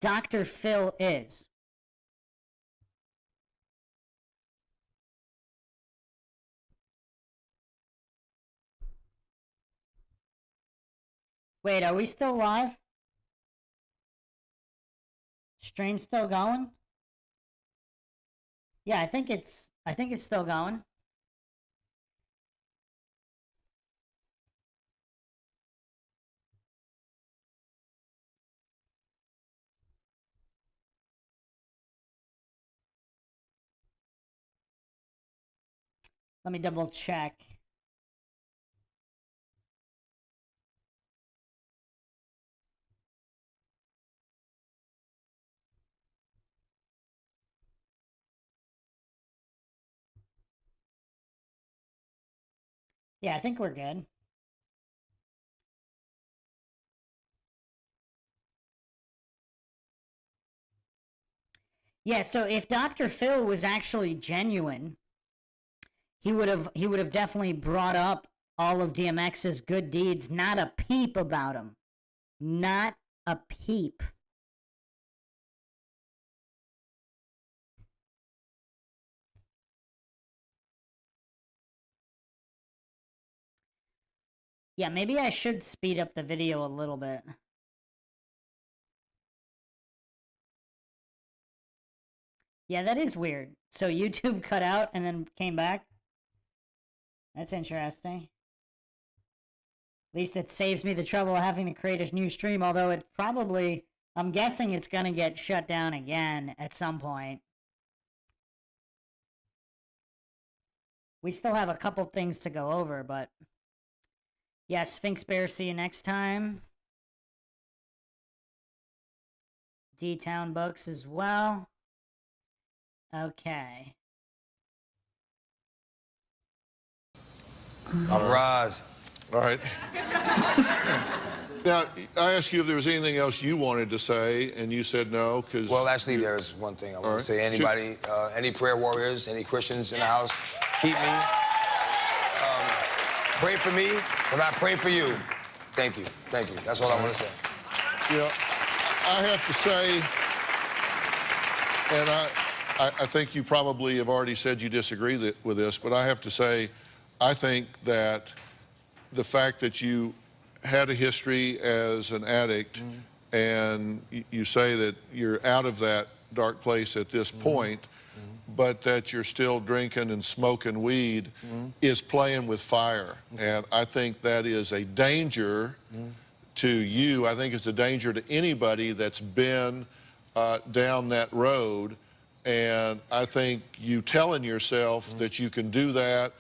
Dr. Phil is. Wait, are we still live? Stream still going? Yeah, I think it's still going. Let me double check. Yeah, I think we're good. Yeah, so if Dr. Phil was actually genuine, he would have definitely brought up all of DMX's good deeds, not a peep about him. Not a peep. Yeah, maybe I should speed up the video a little bit. Yeah, that is weird. So YouTube cut out and then came back? That's interesting. At least it saves me the trouble of having to create a new stream, although it probably, I'm guessing it's going to get shut down again at some point. We still have a couple things to go over, but... Yes, Sphinx Bear, see you next time. D-Town Books as well. Okay. I'm Roz. All right. Now, I asked you if there was anything else you wanted to say, and you said no, because... Well, actually, there's one thing I want right. to say. Anybody, any prayer warriors, any Christians in the house, keep me. Pray for me, but I pray for you. Thank you. Thank you. That's all I want to say. You know, I have to say, and I think you probably have already said you disagree with this, but I have to say, I think that the fact that you had a history as an addict and you say that you're out of that dark place at this point, but that you're still drinking and smoking weed is playing with fire. And I think that is a danger to you. I think it's a danger to anybody that's been down that road. And I think you telling yourself that you can do that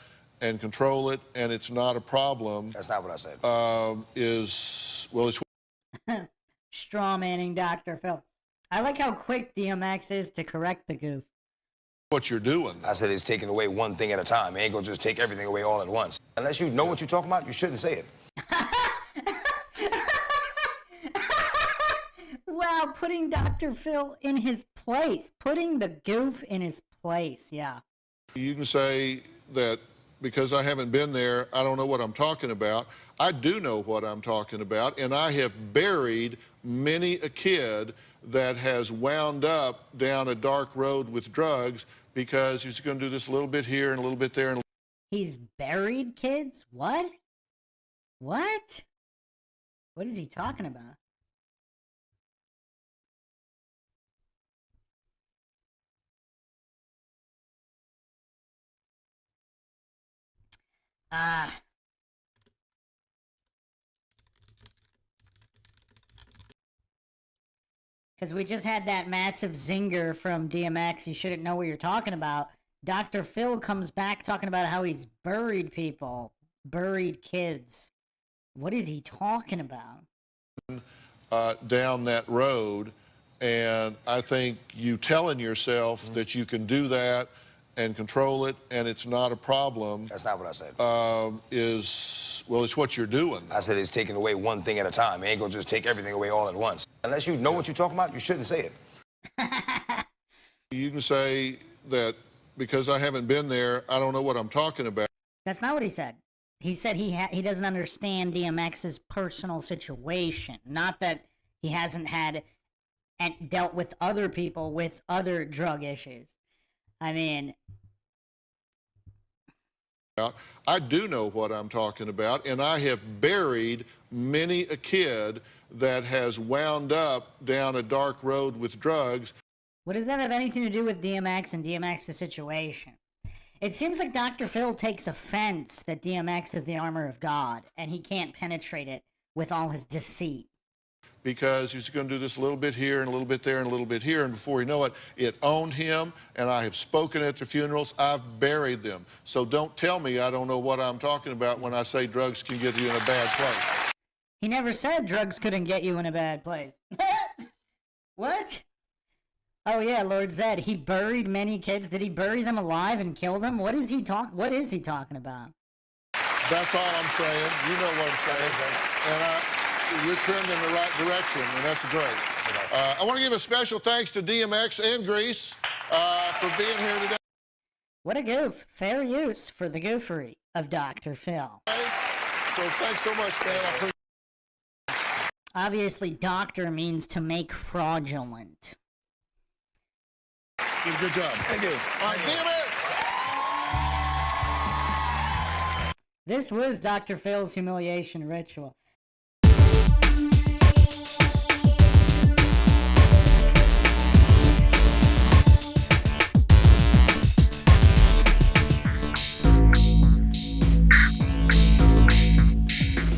and control it and it's not a problem. That's not what I said. Well, it's Straw manning Dr. Phil. I like how quick DMX is to correct the goof. what you're doing. I said it's taking away one thing at a time. It ain't gonna just take everything away all at once. Unless you know what you're talking about, you shouldn't say it. Wow, putting Dr. Phil in his place. Putting the goof in his place, yeah. You can say that because I haven't been there, I don't know what I'm talking about. I do know what I'm talking about, and I have buried many a kid that has wound up down a dark road with drugs because he's going to do this a little bit here and a little bit there. And He's buried kids? What? What? What is he talking about? Ah. because we just had that massive zinger from DMX. You shouldn't know what you're talking about. Dr. Phil comes back talking about how he's buried people, buried kids. What is he talking about? Down that road, and I think you telling yourself that you can do that and control it and it's not a problem. That's not what I said. It's what you're doing. I said it's taking away one thing at a time. It ain't gonna just take everything away all at once. Unless you know what you're talking about, you shouldn't say it. You can say that because I haven't been there, I don't know what I'm talking about. That's not what he said. He said he doesn't understand DMX's personal situation. Not that he hasn't had and dealt with other people with other drug issues. I mean, I do know what I'm talking about, and I have buried many a kid that has wound up down a dark road with drugs. what does that have anything to do with DMX and DMX's situation? It seems like Dr. Phil takes offense that DMX is the armor of God, and he can't penetrate it with all his deceit. Because he's going to do this a little bit here and a little bit there and a little bit here, and before you know it, it owned him, and I have spoken at the funerals. I've buried them. So don't tell me I don't know what I'm talking about when I say drugs can get you in a bad place. He never said drugs couldn't get you in a bad place. What? Oh yeah, Lord Zed, he buried many kids. Did he bury them alive and kill them? What is he talking about? That's all I'm saying. You know what I'm saying. And you're trending in the right direction, and that's great. I want to give a special thanks to DMX and Grease for being here today. What a goof. Fair use for the goofery of Dr. Phil. So thanks so much, man. I appreciate it. Obviously, doctor means to make fraudulent. Did a good job. Thank you. All right, DMX! This was Dr. Phil's humiliation ritual.